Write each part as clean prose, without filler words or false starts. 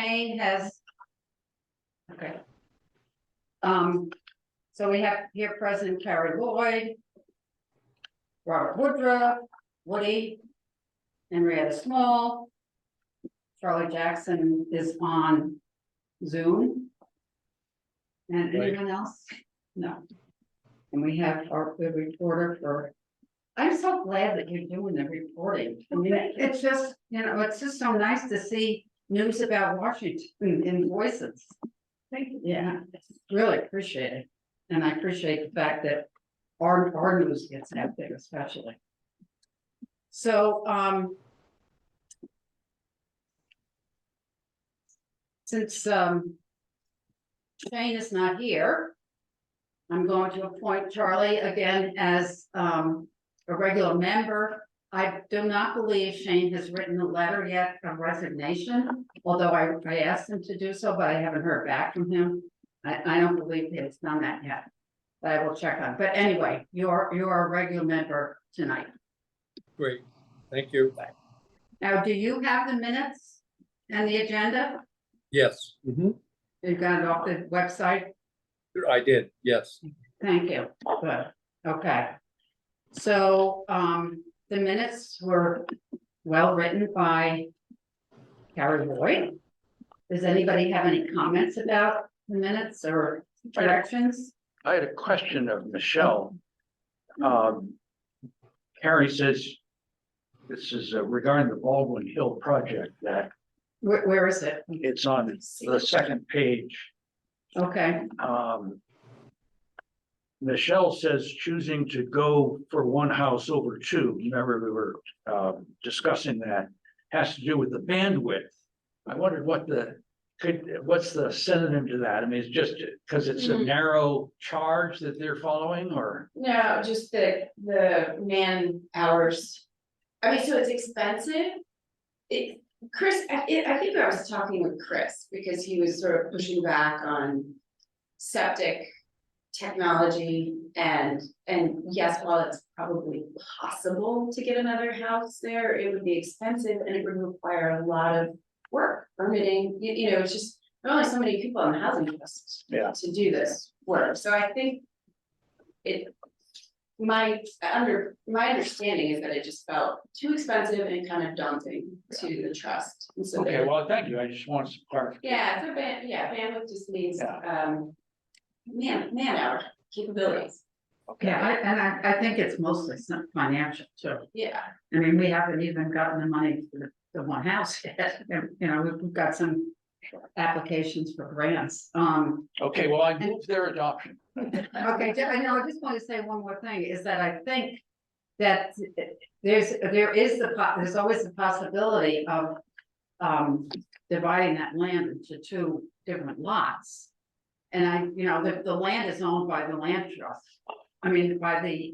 Shane has. Okay. So we have here President Carrie Lloyd, Robert Woodruff, Woody, Henrietta Small, Charlie Jackson is on Zoom. And Right. anyone else? No. And we have our good reporter for, I'm so glad that you're doing the reporting. I mean, it's just, it's just so nice to see news about Washington in voices. Thank you. Yeah, really appreciate it. And I appreciate the fact that our news gets out there especially. So, since, Shane is not here, I'm going to appoint Charlie again as, a regular member. I do not believe Shane has written a letter yet of resignation, although I asked him to do so, but I haven't heard back from him. I don't believe he has done that yet, but I will check on. But anyway, you're a regular member tonight. Great, thank you. Now, do you have the minutes and the agenda? Yes, You got it off the website? I did, yes. Thank you. Good. Okay. So, the minutes were well written by Carrie Lloyd. Does anybody have any comments about the minutes or corrections? I had a question of Michelle. Carrie says, this is regarding the Baldwin Hill project, that Where is it? it's on the second page. Okay, Michelle says choosing to go for one house over two. Remember, we were discussing that, has to do with the bandwidth. I wondered what's the synonym to that? I mean, it's just because it's a narrow charge that they're following, or? No, just the man hours. I mean, so it's expensive. Chris, I think I was talking with Chris because he was sort of pushing back on septic technology and yes, while it's probably possible to get another house there, it would be expensive and it would require a lot of work, permitting, it's just, there are only so many people in the housing trust to do this work, so I think my understanding is that it just felt too expensive and kind of daunting to the trust. And so Okay, well, thank you. I just wanted some clarification. bandwidth just needs, man hour capabilities. Okay. yeah, I think it's mostly some financial too. Yeah, I mean, we haven't even gotten the money for the one house yet. And, we've got some applications for grants. Okay, well, I moved their adoption. Okay, I know, I just want to say one more thing, is that I think that there's always the possibility of dividing that land into two different lots. And the land is owned by the land trust, by the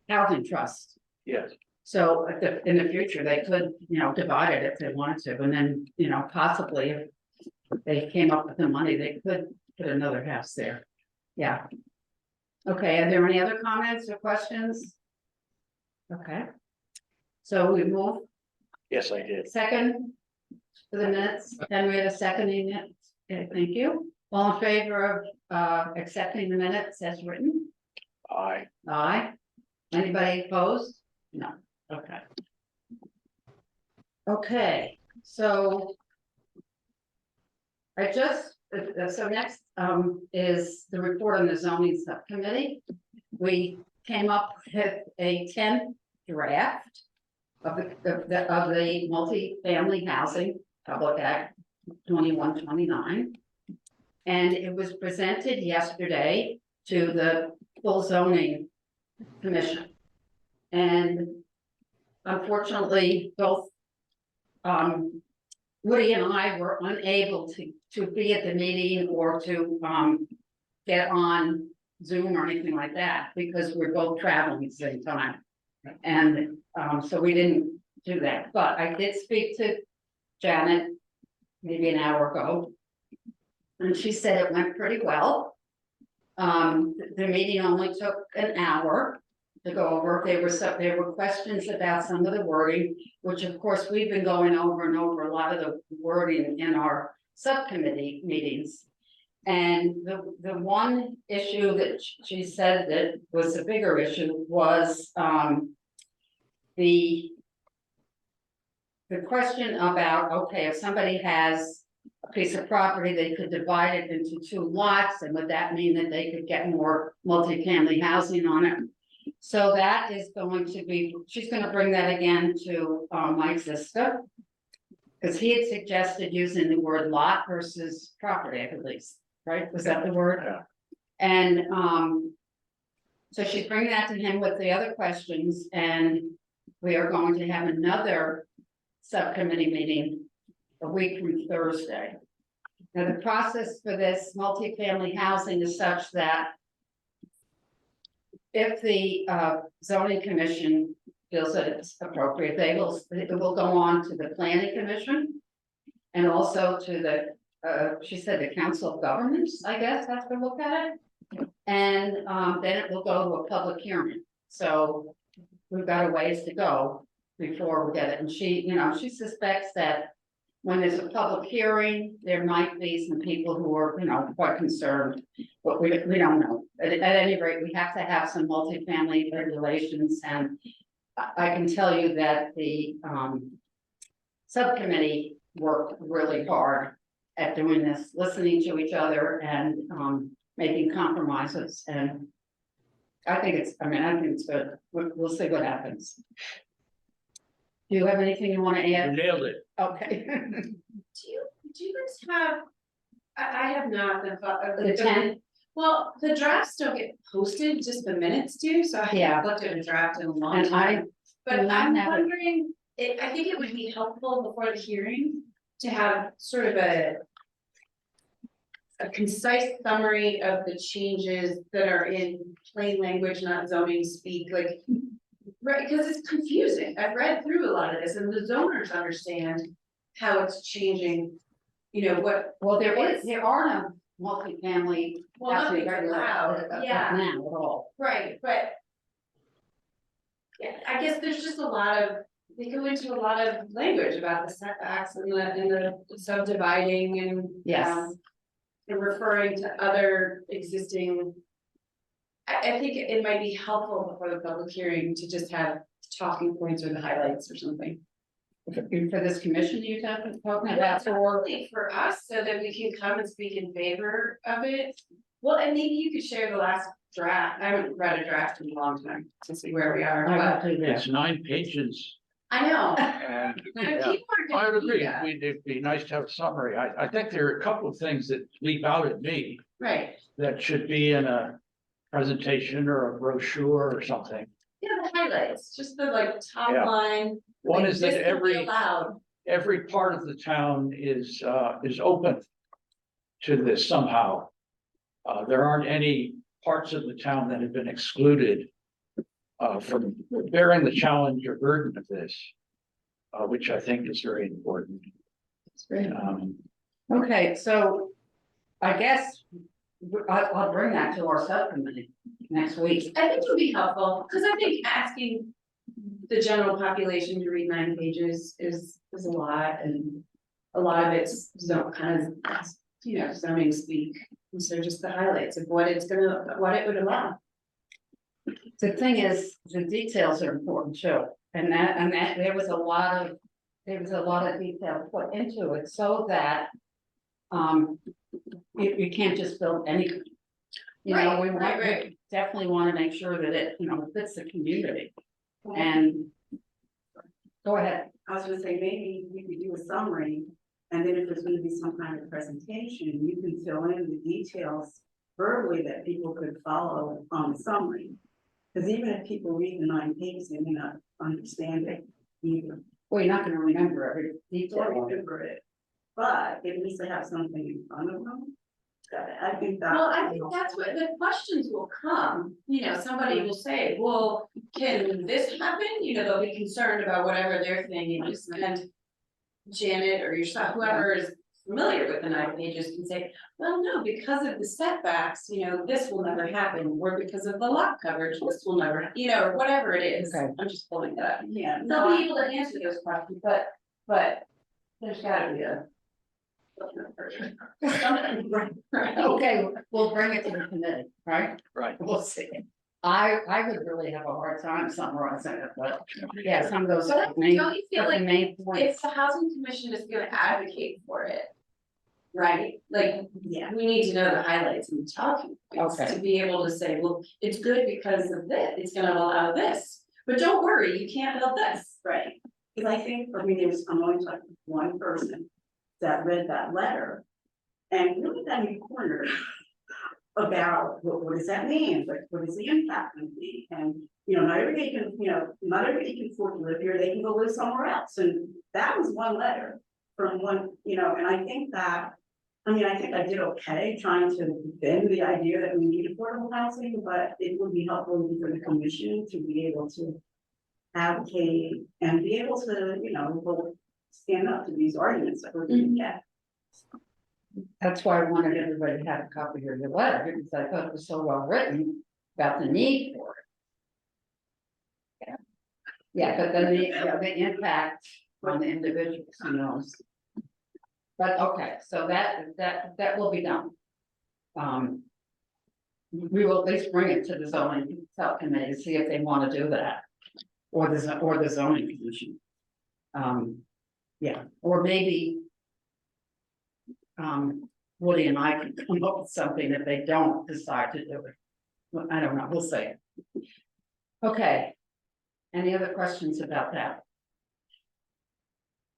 housing trust. Yes. So in the future, they could, divide it if they wanted to, and then, possibly if they came up with the money, they could put another house there. Yeah. Okay, are there any other comments or questions? Okay. So we move Yes, I did. second for the minutes, then we have a seconding it. Okay, thank you. All in favor of accepting the minutes as written? Aye. Aye. Anybody opposed? No. Okay. Okay, so so next is the report on the zoning subcommittee. We came up with a 10th draft of the multi-family housing public act 2129. And it was presented yesterday to the full zoning commission. And unfortunately, both Woody and I were unable to be at the meeting or to get on Zoom or anything like that because we're both traveling at the same time. And so we didn't do that, but I did speak to Janet maybe an hour ago. And she said it went pretty well. The meeting only took an hour. to go over. There were questions about some of the wording, which of course, we've been going over and over a lot of the wording in our subcommittee meetings. And the one issue that she said that was a bigger issue was, the question about, okay, if somebody has a piece of property, they could divide it into 2 lots, and would that mean that they could get more multifamily housing on it? So that is going to be, she's gonna bring that again to, Mike Zista. Because he had suggested using the word lot versus property, I believe, right? Was that the word? Yeah. And, so she's bringing that to him with the other questions, and we are going to have another subcommittee meeting a week from Thursday. Now, the process for this multifamily housing is such that if the zoning commission feels that it's appropriate, it will go on to the planning commission and also to the, she said the council of governments, I guess, has to look at it. And then it will go to a public hearing. So we've got a ways to go before we get it. And she, she suspects that when there's a public hearing, there might be some people who are, quite concerned, but we don't know. At any rate, we have to have some multifamily regulations, and I can tell you that the subcommittee worked really hard at doing this, listening to each other and making compromises, and I think it's good. We'll see what happens. Do you have anything you want to You add? nailed it. Okay. Do you guys have? I have not The 10? Well, the drafts don't get posted, just the minutes do, so I Yeah. haven't looked at a draft in a long And time. But do not I'm have it. wondering, I think it would be helpful before the hearing to have sort of a concise summary of the changes that are in plain language, not zoning speak, like. Right, because it's confusing. I've read through a lot of this and the zoners understand how it's changing. What, Well, there are no multifamily well, housing nothing's allowed, regulations yeah, now at all. right, but. Yeah, I guess there's just a lot of, they go into a lot of language about the setbacks and the subdividing and. Yes. And referring to other existing. I think it might be helpful before the public hearing to just have talking points or the highlights or something. For this commission you're talking Well, about, or only for us, so that we can come and speak in favor of it. Well, and maybe you could share the last draft. I haven't read a draft in a long time to see where we are, I but will do that. It's 9 pages. I know. And And yeah, people are I gonna would do agree. that. It'd be nice to have a summary. I think there are a couple of things that leap out at me Right, that should be in a presentation or a brochure or something. yeah, the highlights, just the like top Yeah. line. One like, is that this can be allowed. every part of the town is open to this somehow. There aren't any parts of the town that have been excluded from bearing the challenge or burden of this, which I think is very important. That's great. Um, Okay, so I guess I'll bring that to our subcommittee next week. I think it would be helpful, because I think asking the general population to read 9 pages is a lot, and a lot of it's kind of, zoning speak. And so just the highlights of what it would allow. The thing is, the details are important too, and that there was a lot of detail put into it so that you can't just build anything. Right, We right. definitely want to make sure that it, fits the community. And go ahead. I was gonna say, maybe we could do a summary, and then if there's gonna be some kind of presentation, you can fill in the details verbally that people could follow on the summary. Because even if people read the 9 pages, they may not understand it either, Well, you're not gonna remember every or detail. remember it. But it needs to have something in front of them. I think that. Well, I think that's what the questions will come, somebody will say, well, can this happen? They'll be concerned about whatever they're thinking, and Janet or yourself, whoever is familiar with the 9 pages can say, well, no, because of the setbacks, this will never happen, or because of the lot coverage, this will never, or whatever it is. Okay. I'm just pulling that up. Yeah. They'll be able to answer those questions, but there's gotta be a. Something, right? Okay, we'll bring it to the committee, right? Right. We'll see. I would really have a hard time summarizing it, but yeah, some of those But main, don't you feel the like main if points. the housing commission is gonna advocate for it? Right, like, Yeah. we need to know the highlights and the talking points Okay. to be able to say, well, it's good because of this, it's gonna allow this. But don't worry, you can't build this. Right, because I think, there was, I'm only talking one person that read that letter. And really got me cornered about what does that mean, what is the impact gonna be? And, not everybody can, not everybody can afford to live here, they can go live somewhere else, and that was one letter from one, and I think that. I think I did okay trying to bend the idea that we need affordable housing, but it would be helpful for the commission to be able to advocate and be able to, both stand up to these arguments that we're gonna get. That's why I wanted everybody to have a copy of your letter, because I thought it was so well written about the need for it. Yeah. Yeah, but then the impact on the individuals, who knows? But okay, so that will be done. We will at least bring it to the zoning subcommittee, see if they want to do that. Or the zoning commission. Yeah, or maybe. Woody and I can come up with something if they don't decide to do it. Well, I don't know, we'll see. Okay. Any other questions about that?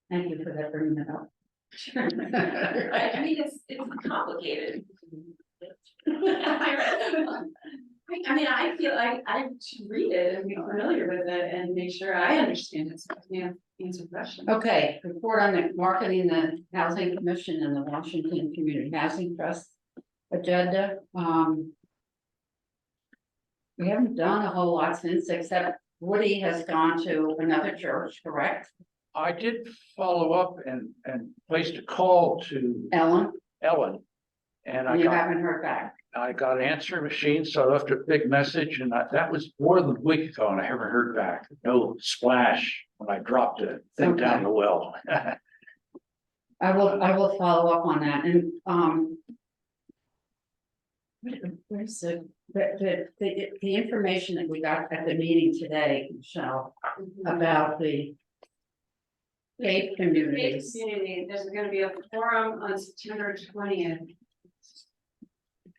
Thank you for that, bringing it up. I mean, it's complicated. I feel I should read it and be familiar with it and make sure I understand it, so I can answer questions. Okay, report on the marketing the housing commission and the Washington Community Housing Trust agenda. We haven't done a whole lot since, except Woody has gone to another church, correct? I did follow up and placed a call to Ellen, Ellen. And you haven't heard back. I got an answering machine, so I left a big message, and that was more than a week ago, and I haven't heard back. No splash when I dropped the thing down the well. I will follow up on that, and, where's the information that we got at the meeting today, Michelle, about the faith communities. Community, there's gonna be a forum on September 20th.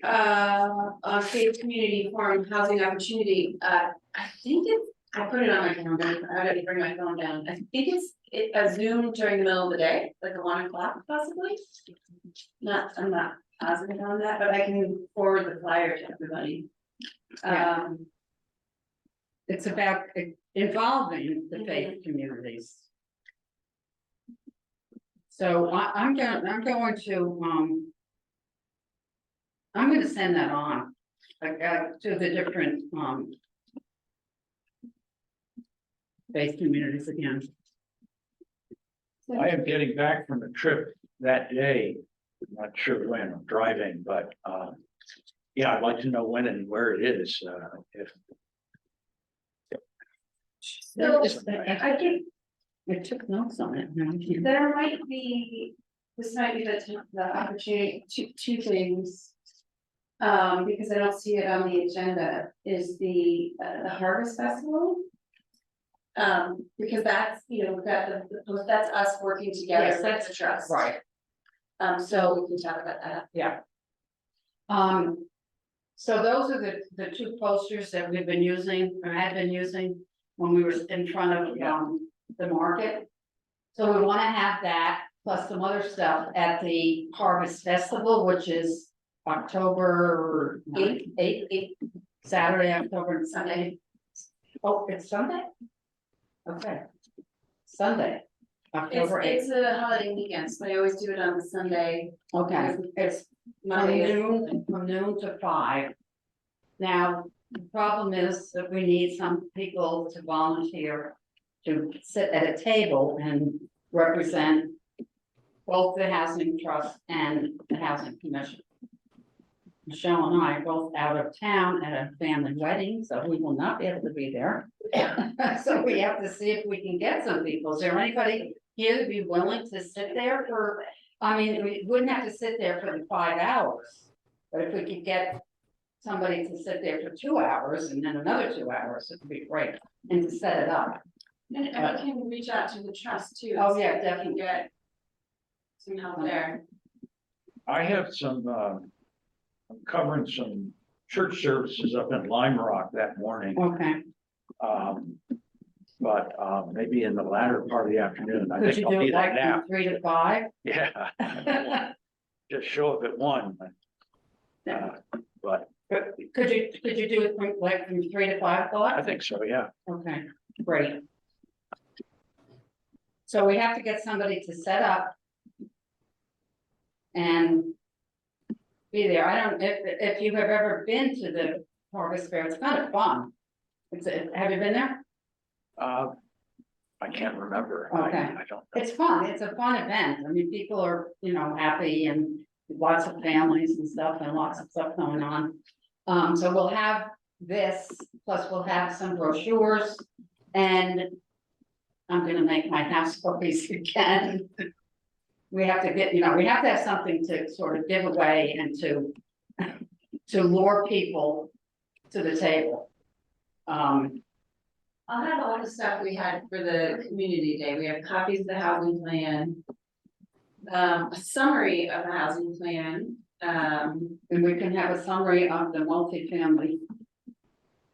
On Faith Community Forum Housing Opportunity, I think I put it on my calendar, I gotta bring my phone down, I think it's a Zoom during the middle of the day, like a 1 o'clock possibly. I'm not positive on that, but I can forward the flyer to everybody. Yeah. It's about involving the faith communities. So I'm going to send that on, to the different, faith communities again. I am getting back from a trip that day. I'm not sure when I'm driving, but yeah, I'd like to know when and where it is. If So I I think I took notes on it. Now I can't- there might be, this might be the opportunity, two things. Because I don't see it on the agenda, is the Harvest Festival. Because that's, we've got that's us working together Yes, with that's the trust. Right, So we can talk about that. yeah. So those are the two posters that we've been using, or had been using when we were in front of, the market. So we wanna have that, plus some other stuff at the Harvest Festival, which is October 8th, Saturday, October and Sunday. Oh, it's Sunday? Okay. Sunday, October 8th, It's a holiday weekend, so I always do it on the Sunday. okay, it's from Monday. noon to 5. Now, the problem is that we need some people to volunteer to sit at a table and represent both the housing trust and the housing commission. Michelle and I are both out of town at a family wedding, so we will not be able to be there. So we have to see if we can get some people. Is there anybody here to be willing to sit there for, I mean, we wouldn't have to sit there for the 5 hours. But if we could get somebody to sit there for 2 hours and then another 2 hours, it would be great, and to set it up. And we can reach out to the trust too. Oh, see yeah, if we can definitely. Get some help there. I have some, I'm covering some church services up in Lime Rock that morning. Okay, But maybe in the latter part of the afternoon, I could think you I'll do it need a like nap. from 3 to 5? Yeah. Just show up at 1. But Could you do it from like from 3 to 5 I o'clock? think so, yeah. Okay, great. So we have to get somebody to set up. And be there. I don't, if you have ever been to the Harvest Fair, it's kind of fun. Have you been there? I can't remember. Okay. I don't know. It's fun. It's a fun event. I mean, people are, happy and lots of families and stuff and lots of stuff going on. So we'll have this, plus we'll have some brochures and I'm gonna make my house copies again. We have to get, we have to have something to sort of give away and to lure people to the table. I'll have all the stuff we had for the community day. We have copies of the housing plan. A summary of the housing plan. And we can have a summary of the multifamily.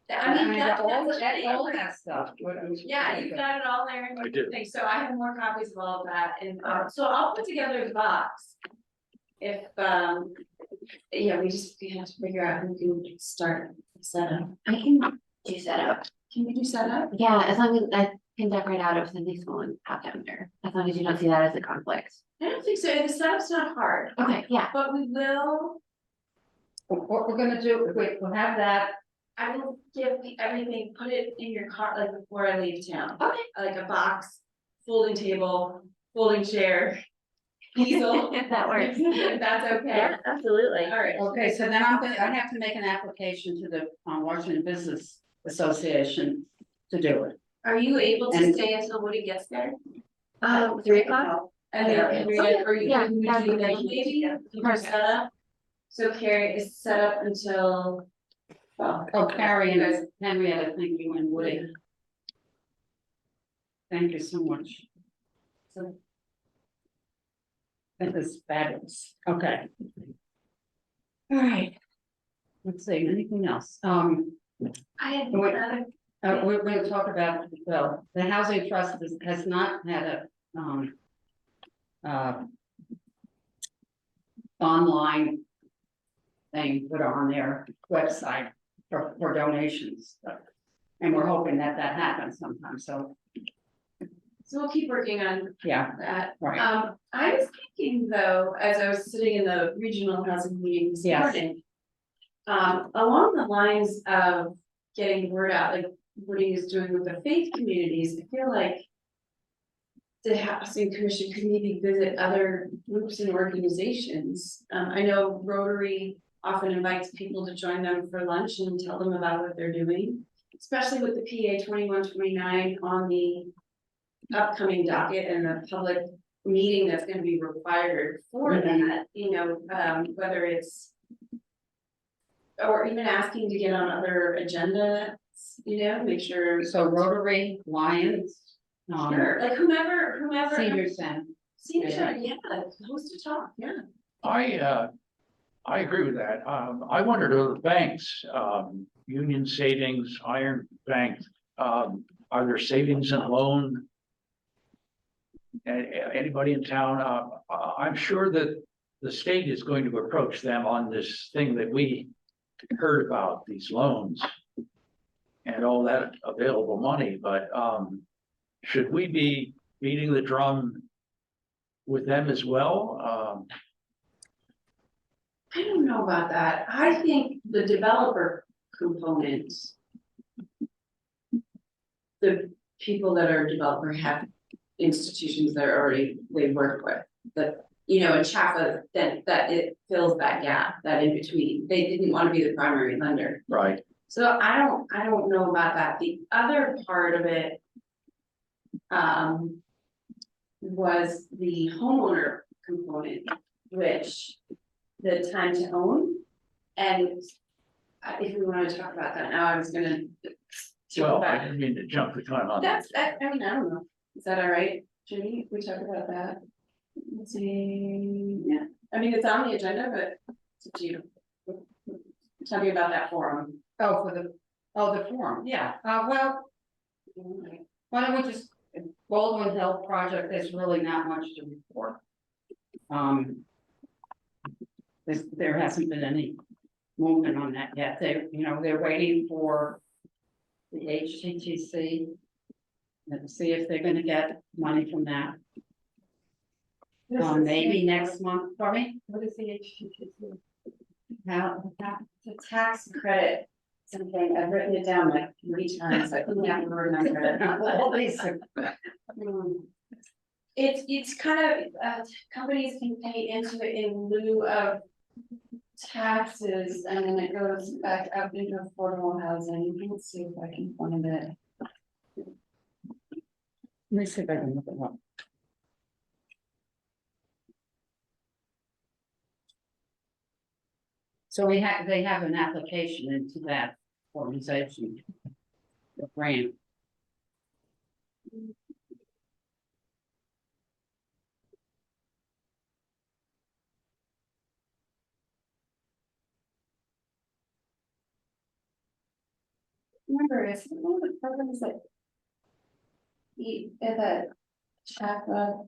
All that stuff. Yeah, you've got it all there. I do. So I have more copies of all of that, and so I'll put together the box. If we have to figure out who can start setup. I can do setup. Can you do setup? Yeah, as long as I can decorate out of the school and have down there, as long as you don't see that as a conflict. I don't think so. The setup's not hard, Okay, yeah. but we will. What we're gonna do, we'll have that. I will give everything. Put it in your car like before I leave town. Okay. Like a box, folding table, folding chair, easel. If that works. If that's okay. Yeah, absolutely. All right. Okay, so then I have to make an application to the Washington Business Association to do it. Are you able to And- stay until Woody gets there? 3 o'clock? And then, or you Yeah, can that'd be do great. maybe, you can Perfect. set up. So Carrie is set up until. Well. Oh, Carrie and Henrietta, thank you, and Woody. Thank you so much. So. That is fabulous, okay. All right. Let's see, anything else? I had Wait. another. We're gonna talk about, well, the housing trust has not had a, online thing put on their website for donations. And we're hoping that happens sometime, so, So we'll keep working on yeah, that. right. I was thinking though, as I was sitting in the regional housing meeting this Yes. morning. Along the lines of getting word out, like Woody is doing with the faith communities, I feel like. The housing commission could maybe visit other groups and organizations. I know Rotary often invites people to join them for lunch and tell them about what they're doing. Especially with the PA 2129 on the upcoming docket and the public meeting that's gonna be required for that, whether it's. Or even asking to get on other agendas, make sure. So Rotary, Lions, Sure, like whomever. Senior Center, Senior center, yeah, host a talk, yeah. I agree with that. I wondered to the banks, Union Savings, Iron Bank, are there savings and loan? Anybody in town, I'm sure that the state is going to approach them on this thing that we heard about, these loans. And all that available money, but, should we be beating the drum with them as well? I don't know about that, I think the developer components. The people that are developer have institutions that are already, they work with, a Chafa, then that it fills that gap, that in between. They didn't want to be the primary lender. Right. So I don't know about that. The other part of it. Was the homeowner component, which the time to own. And if we want to talk about that now, I was gonna. Well, I didn't mean to jump the gun on that. I mean, I don't know. Is that all right, Jenny? If we talk about that? Let's see, yeah, I mean, it's on the agenda, but it's up to you. Tell me about that forum. Oh, the forum, Yeah. well, why don't we just, Baldwin Hill project, there's really not much to report. There hasn't been any movement on that yet, they're waiting for the HTTC. And see if they're gonna get money from that, maybe next month, for me. What is the HTTC? How, The tax credit, something, I've written it down like 3 times, I couldn't even remember it. all these, It's kind of, companies can pay into it in lieu of taxes, and then it goes back up into affordable housing. Let's see if I can find it. let me see if I can look it up. So they have an application into that organization. The grant. Remember, is one of the programs that that Chafa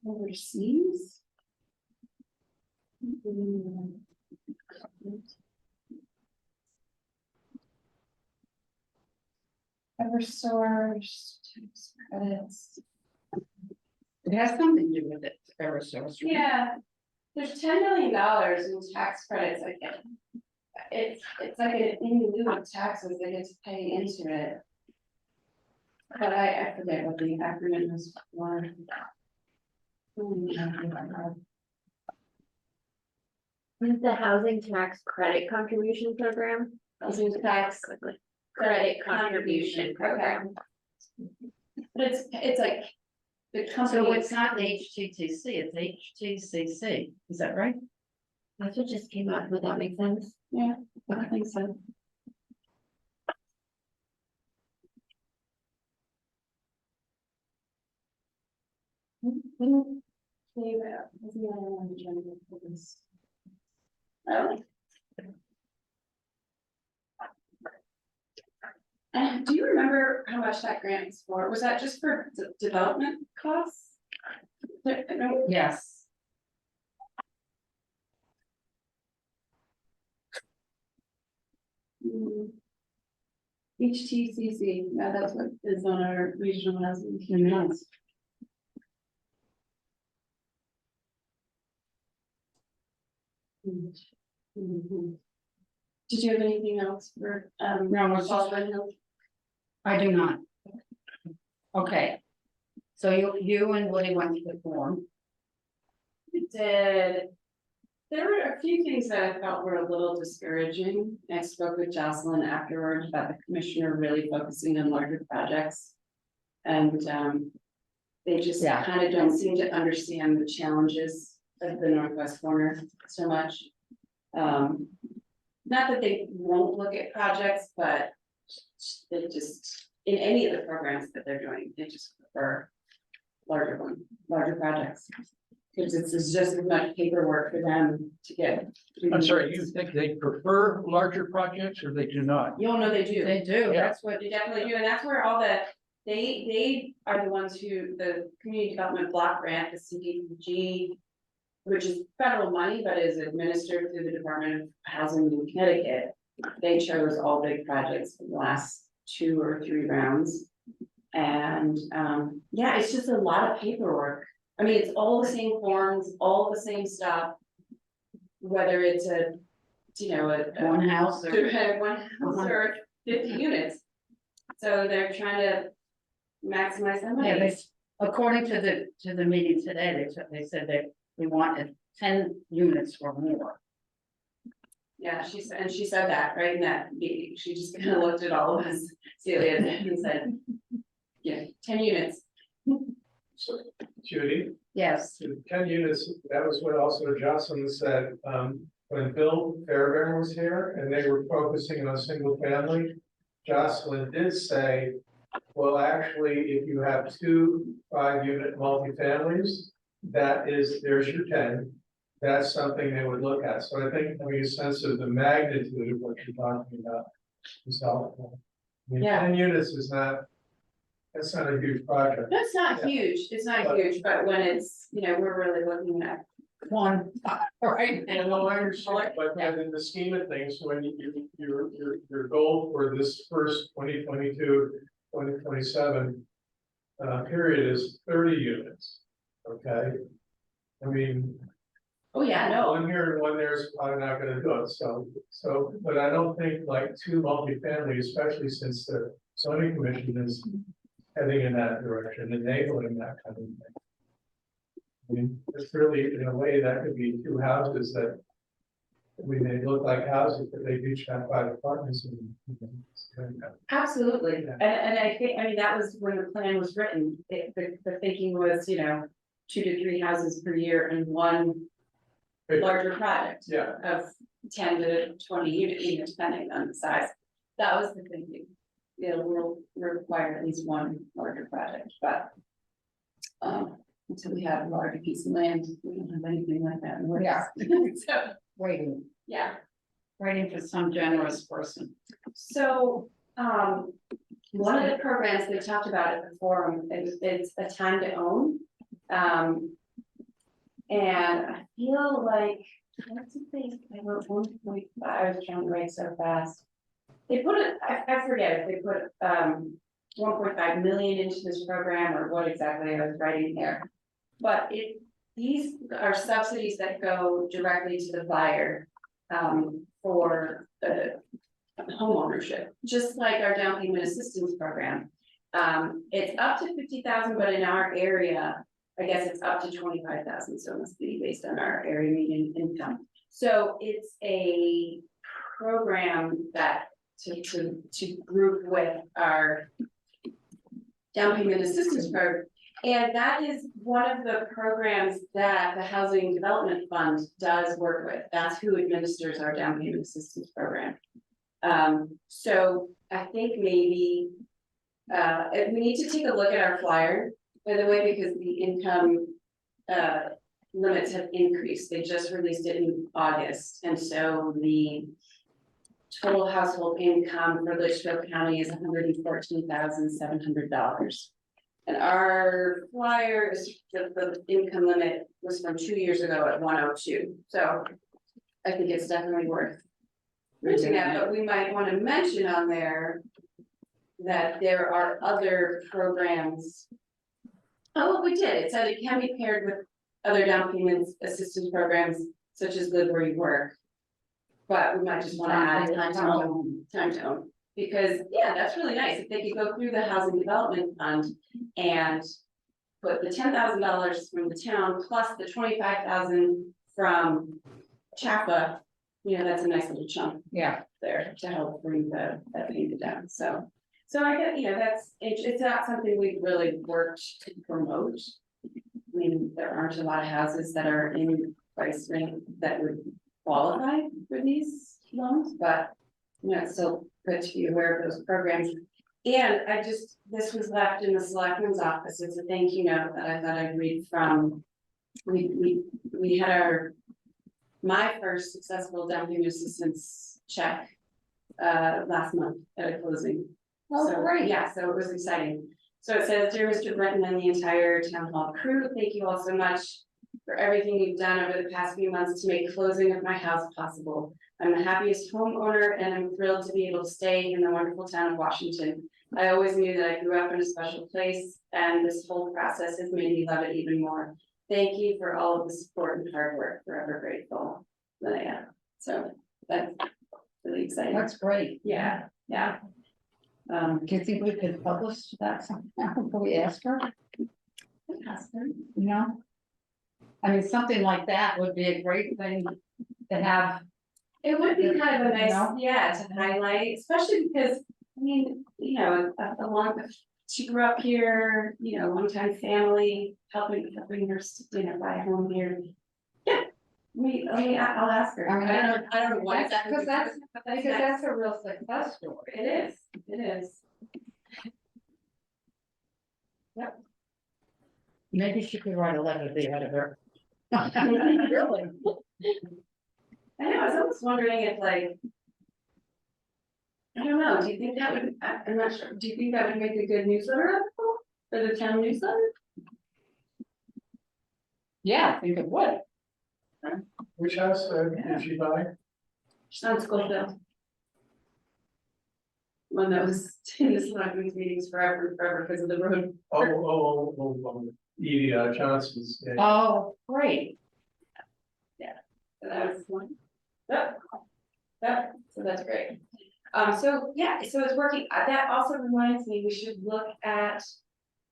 overseas? Eversource, tax credits. It has something to do with it, Eversource. right? Yeah, there's $10 million in tax credits, I get. It's like an in lieu of taxes they get to pay into it. But I forget what the acronym is for. Is the housing tax credit contribution program? Housing tax Credit contribution program. But it's like the company. So it's not HTTC, it's HTCC, is that right? That's what just came up, would that make sense? Yeah, I think so. Do you remember how much that grant was for? Was that just for development costs? No. Yes. HTCC, yeah, that's what is on our regional housing. Yes. Did you have anything else for, No, it's just- Baldwin Hill? I do not. Okay. So you and Woody went to the forum. We did. There were a few things that I felt were a little discouraging. I spoke with Jocelyn afterwards about the commissioner really focusing on larger projects. And they just Yeah. kind of don't seem to understand the challenges of the northwest corner so much. Not that they won't look at projects, but they just, in any of the programs that they're doing, they just prefer larger projects. Because it's just as much paperwork for them to get. I'm sorry, you think they prefer larger projects or they do not? You'll know they do. They do, Yeah. that's what, They definitely do, and that's where all they are the ones who, the community development block grant, the CDBG. Which is federal money, but is administered through the Department of Housing in Connecticut. They chose all big projects for the last 2 or 3 rounds. And yeah, it's just a lot of paperwork. I mean, it's all the same forms, all the same stuff. Whether it's a one house or. one house or 50 units. So they're trying to maximize the Yeah, money. according to the meeting today, they said that we wanted 10 units or more. Yeah, she said, and she said that right in that meeting, she just kind of looked at all of us, Celia, and said, yeah, 10 units. So, Judy, Yes, the 10 units, that was what also Jocelyn said, when Bill Fairbairn was here and they were focusing on single family. Jocelyn did say, well, actually, if you have 2 5-unit multifamilies, there's your 10. That's something they would look at. So I think having a sense of the magnitude of what you're talking about is helpful. I mean, Yeah. 10 units is that's not a huge project. That's not Yeah. huge, it's not But- huge, but when it's, we're really looking at. one, right? And well, I understand, but in the scheme of things, when your goal for this first 2022, 2027 period is 30 units, okay? I mean, Oh, yeah, no, one here and one there is probably not gonna do it, so, but I don't think like 2 multifamily, especially since the zoning commission is heading in that direction, enabling that kind of thing. I mean, it's really, in a way, that could be 2 houses that they look like houses, but they each have 5 apartments and. It's kind of- absolutely, Yeah. and I think, that was when the plan was written, the thinking was, 2 to 3 houses per year and 1 larger project. Yeah, Of 10 to 20 units, depending on the size, that was the thinking. We'll require at least 1 larger project, but. Until we have a larger piece of land, we don't have anything like that in the works. Yeah. So, Waiting, yeah, waiting for some generous person. so, one of the programs they talked about at the forum, it's a time to own. And I feel like, what's the thing, I wrote 1.5, I was trying to write so fast. They put it, I forget if they put, 1.5 million into this program or what exactly I was writing there. But these are subsidies that go directly to the buyer, for home ownership, just like our down payment assistance program. It's up to 50,000, but in our area, I guess it's up to 25,000, so it must be based on our area median income. So it's a program that to group with our down payment assistance program. And that is one of the programs that the Housing Development Fund does work with. That's who administers our down payment assistance program. So I think maybe we need to take a look at our flyer, by the way, because the income limits have increased. They just released it in August. And so the total household income for Litchfield County is $114,700. And our flyer is, the income limit was from 2 years ago at 102. So I think it's definitely worth reaching out, but we might want to mention on there that there are other programs. Oh, we did. It said it can be paired with other down payments assistance programs such as Live Where You Work. But we might just want to add time to own, because yeah, that's really nice. If they could go through the Housing Development Fund and put the $10,000 from the town plus the 25,000 from CHAPA, that's a nice little chunk Yeah, there to help bring that payment down. So I get, it's not something we've really worked to promote. I mean, there aren't a lot of houses that are in price range that would qualify for these loans, but it's still good to be aware of those programs. And this was left in the selectman's office. It's a thank you note that I thought I'd read from. We had my first successful down payment assistance check last month at a closing. oh, So, great. yeah, so it was exciting. So it says, dear Mr. Britton and the entire town hall crew, thank you all so much for everything you've done over the past few months to make closing of my house possible. I'm the happiest homeowner and I'm thrilled to be able to stay in the wonderful town of Washington. I always knew that I grew up in a special place and this whole process has made me love it even more. Thank you for all of the support and hard work. Forever grateful, Linnea. So that's really exciting. That's great. Yeah. Do you think we could publish that somehow? Can we ask her? ask her, you know? I mean, something like that would be a great thing to have. It would be kind of a nice, No. yeah, to highlight, especially because, I mean, you know, a long, she grew up here, you know, longtime family, helping her, you know, buy a home here. Yeah, I'll ask her. I don't know what exactly. Because that's a real success story. It is. Maybe she could write a letter to the editor. Really? I know, I was almost wondering if like. I don't know, do you think that would, I'm not sure, do you think that would make a good newsletter article for the town newsletter? Yeah, I think it would. Which house did she buy? Sounds Schofield. One that was in the selectmen's meetings forever and forever because of the road. Edie Johnson's. Yeah. Oh, great. So that was one. Yep. Yep, so that's great. So yeah, so it's working. That also reminds me, we should look at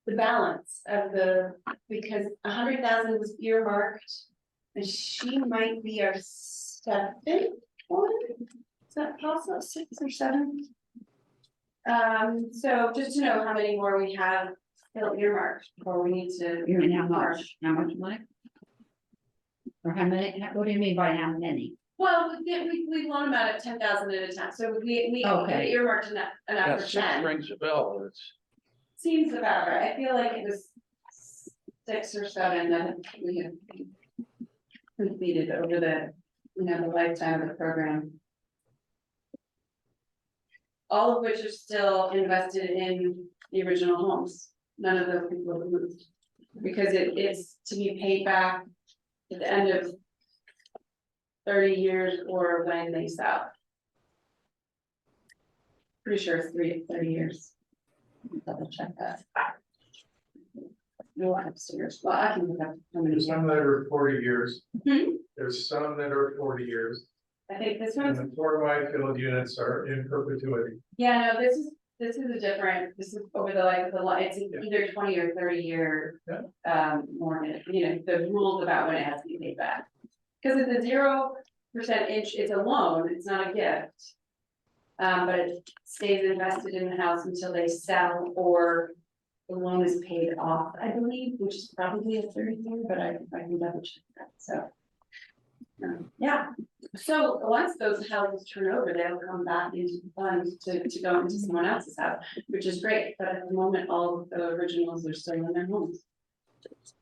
the balance of because 100,000 was earmarked. And she might be our seventh one. Is that possible? 6 or 7? So just to know how many more we have still earmarked before we need to. You mean how much? How much money? Or how many? What do you mean by how many? Well, we loan them out at 10,000 at a time, so we Okay. earmarked enough Yeah, for 6 10. rings a bell, it's. Seems about right, I feel like it was 6 or 7 that we have completed over the, you know, the lifetime of the program. All of which are still invested in the original homes, none of those people have moved. Because it's to be paid back at the end of 30 years or when they sell. Pretty sure it's 30 years. Double check that. No upstairs, well, I can look up how many. There's some that are 40 years. Hmm? There's some that are 40 years. I think this And one's, the Fort Whitefield units are in perpetuity. yeah, no, this is a different, this is over the life of the lot, it's either 20 or 30 year. Yeah. Mortgage, you know, the rules about when it has to be paid back. Cause it's a 0% it's a loan, it's not a gift. But it stays invested in the house until they sell or the loan is paid off, I believe, which is probably a 30 year, but I can double check that, so. Yeah, so once those houses turn over, they'll come back into the fund to go into someone else's house, which is great, but at the moment, all of the originals are still in their homes.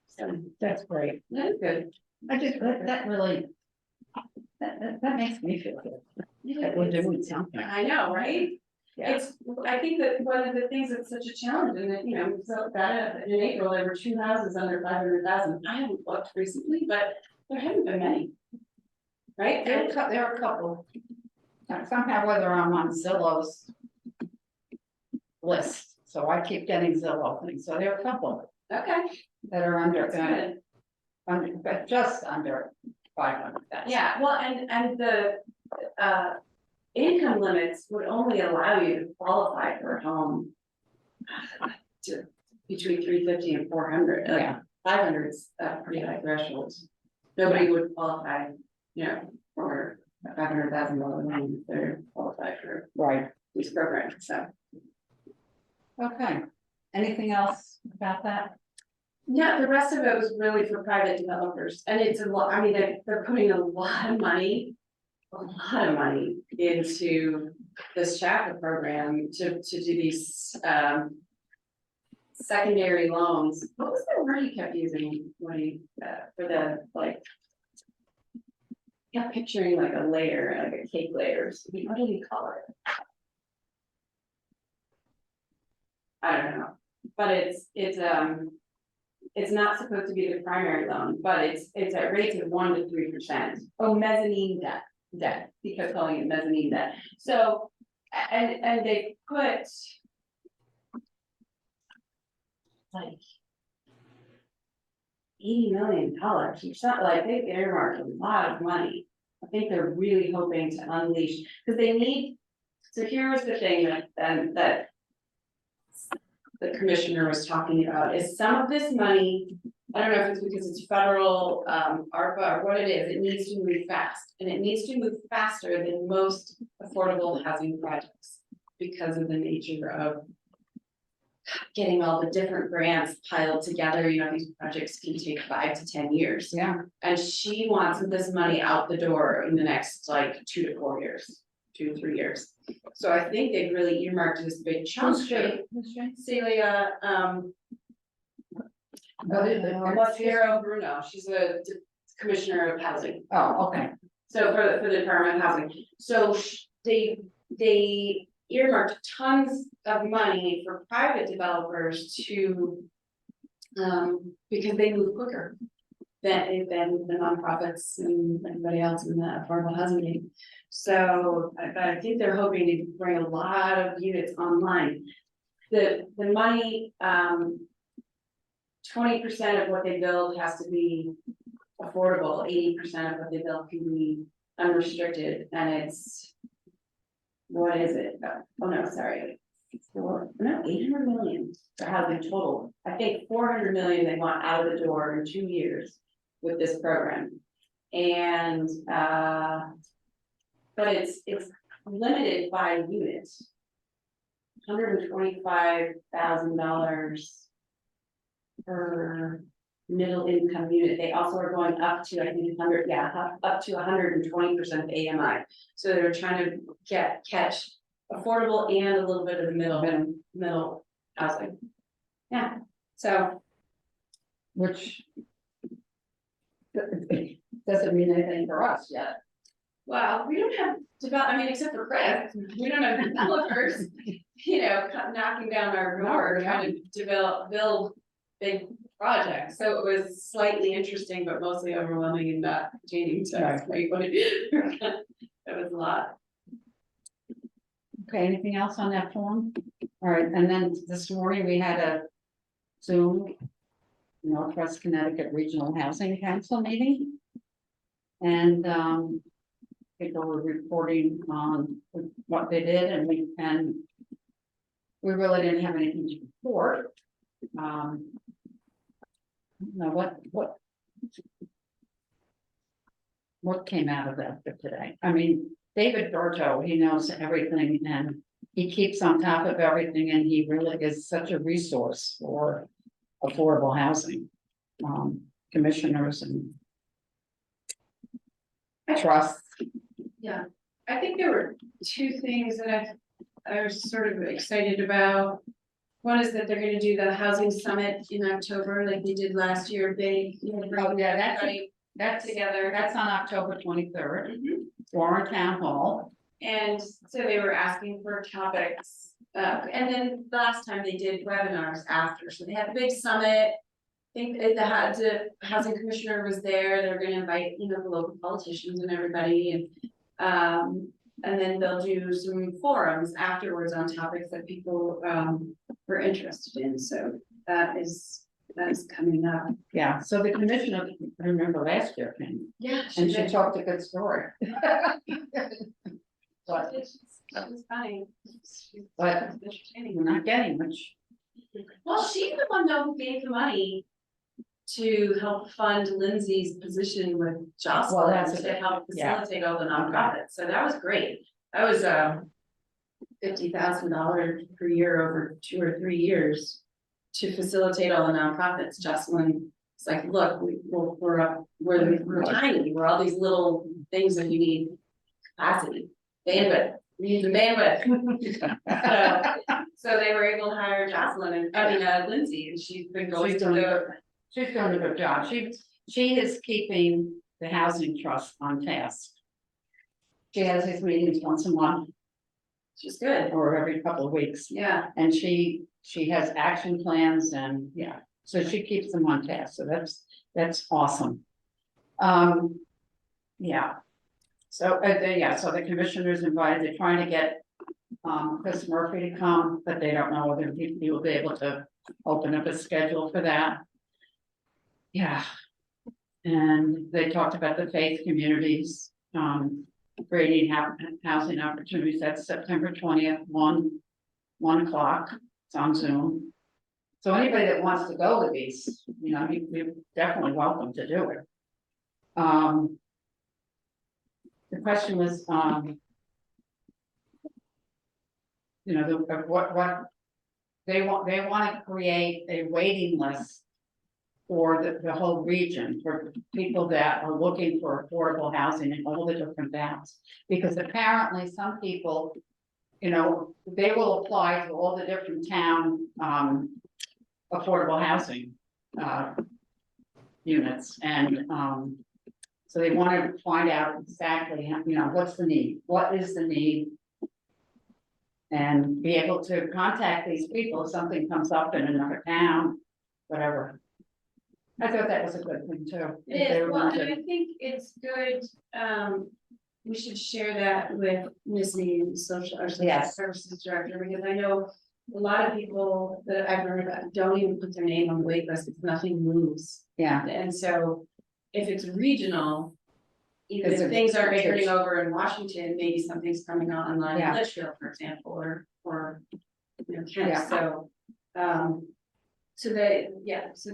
So That's great. that's good. I just, that really, that makes me feel good. That we're doing something. I know, right? Yeah. I think that one of the things that's such a challenge, and that, you know, so that in April, there were 2 houses under 500,000. I haven't looked recently, but there haven't been many. Right? There are a couple. Somehow whether I'm on Zillow's list, so I keep getting Zillow things, so there are a couple Okay, that are under, that's good. but just under 500,000. Yeah, well, and the income limits would only allow you to qualify for a home to between 350 and 400. Yeah. 500 is a pretty high threshold. Nobody would qualify, you know, for a $500,000 loan if they're qualified for Right, these programs, so. okay. Anything else about that? Yeah, the rest of it was really for private developers, and it's a lot, I mean, they're putting a lot of money into this chapter program to do these, secondary loans. What was the word he kept using when he, for the, like, yeah, picturing like a layer, like a cake layer, what did he call it? I don't know, but it's not supposed to be the primary loan, but it's at rates of 1 to 3%. Oh, mezzanine debt, he kept calling it mezzanine debt. So, and they put like $80 million, it's not like they earmarked a lot of money. I think they're really hoping to unleash, because they need, so here was the thing that the commissioner was talking about, is some of this money I don't know if it's because it's federal, ARPA or what it is, it needs to move fast. And it needs to move faster than most affordable housing projects because of the nature of getting all the different grants piled together. You know, these projects can take 5 to 10 years. Yeah, And she wants this money out the door in the next like 2 to 4 years, 2 to 3 years. So I think they've really earmarked this big chunk. who's she? Who's she? Celia, What's your? Montero Bruno, she's a commissioner of housing. Oh, okay. So for the Department of Housing, so they earmarked tons of money for private developers to. Because they move quicker than the nonprofits and everybody else in the affordable housing game. So I think they're hoping to bring a lot of units online. The money, 20% of what they build has to be affordable, 80% of what they build can be unrestricted, and it's. What is it? Oh, no, sorry. 800 million for housing total. I think 400 million they want out of the door in 2 years with this program. And, but it's limited by units. $125,000 per middle income unit. They also are going up to, I think, up to 120% AMI. So they're trying to catch affordable and a little bit of the middle housing. Yeah, so. Which. Doesn't mean anything for us yet. Well, we don't have except for Chris, we don't have developers, you know, knocking down our door, trying to build big projects. So it was slightly interesting, but mostly overwhelming and not pertaining to everybody. It was a lot. Okay, anything else on that form? All right, and then this morning we had a Zoom Northwest Connecticut Regional Housing Council meeting. And people were reporting on what they did, and we really didn't have anything to report. Now what came out of that for today? I mean, David Berto, he knows everything and he keeps on top of everything, and he really is such a resource for affordable housing. Commissioners and trusts. Yeah, I think there were 2 things that I was sort of excited about. One is that they're gonna do the housing summit in October, like they did last year, bring everybody That's together. That's on October 23rd, Mhm. Warren Town Hall. And so they were asking for topics, and then last time they did webinars after, so they had a big summit. I think the housing commissioner was there, they're gonna invite, you know, the local politicians and everybody, and then they'll do some forums afterwards on topics that people, were interested in, so that is coming up. Yeah, so the commissioner, I remember last year came, Yeah. and she talked a good story. But That was funny. But- Entertaining. we're not getting much. Well, she's the one though who gave the money to help fund Lindsay's position with Well, Jocelyn that's to help yeah. facilitate all the nonprofits, so that was great. That was $50,000 per year over 2 or 3 years to facilitate all the nonprofits. Jocelyn, it's like, look, we're tiny, we're all these little things that you need capacity, bandwidth, we need the bandwidth. So they were able to hire Jocelyn Lindsay, and she's been going She's to doing the. She's doing a good job. She is keeping the housing trust on task. She has these meetings once a month She's good, or every couple of weeks, yeah, and she has action plans and, yeah, so she keeps them on task, so that's awesome. Yeah. So, so the commissioners invited, they're trying to get Chris Murphy to come, but they don't know whether he will be able to open up a schedule for that. Yeah. And they talked about the faith communities, creating housing opportunities. That's September 20th, 1 o'clock. It's on Zoom. So anybody that wants to go to these, you know, you're definitely welcome to do it. The question was, you know, what they want to create a waiting list for the whole region, for people that are looking for affordable housing in all the different towns. Because apparently some people, you know, they will apply to all the different town, affordable housing, units, and, so they want to find out exactly, you know, what's the need, what is the need? And be able to contact these people if something comes up in another town, whatever. I thought that was a good thing too. if It they is, were well, going and to- I think it's good, we should share that with Missy, social, our social Yes. services director, because I know a lot of people that I've heard about don't even put their name on the wait list, if nothing moves. Yeah, And so if it's regional, even It's if a things aren't bigger- turning over in Washington, maybe something's coming online in Yeah. Litchfield, for example, or you know, Yeah. Kent, so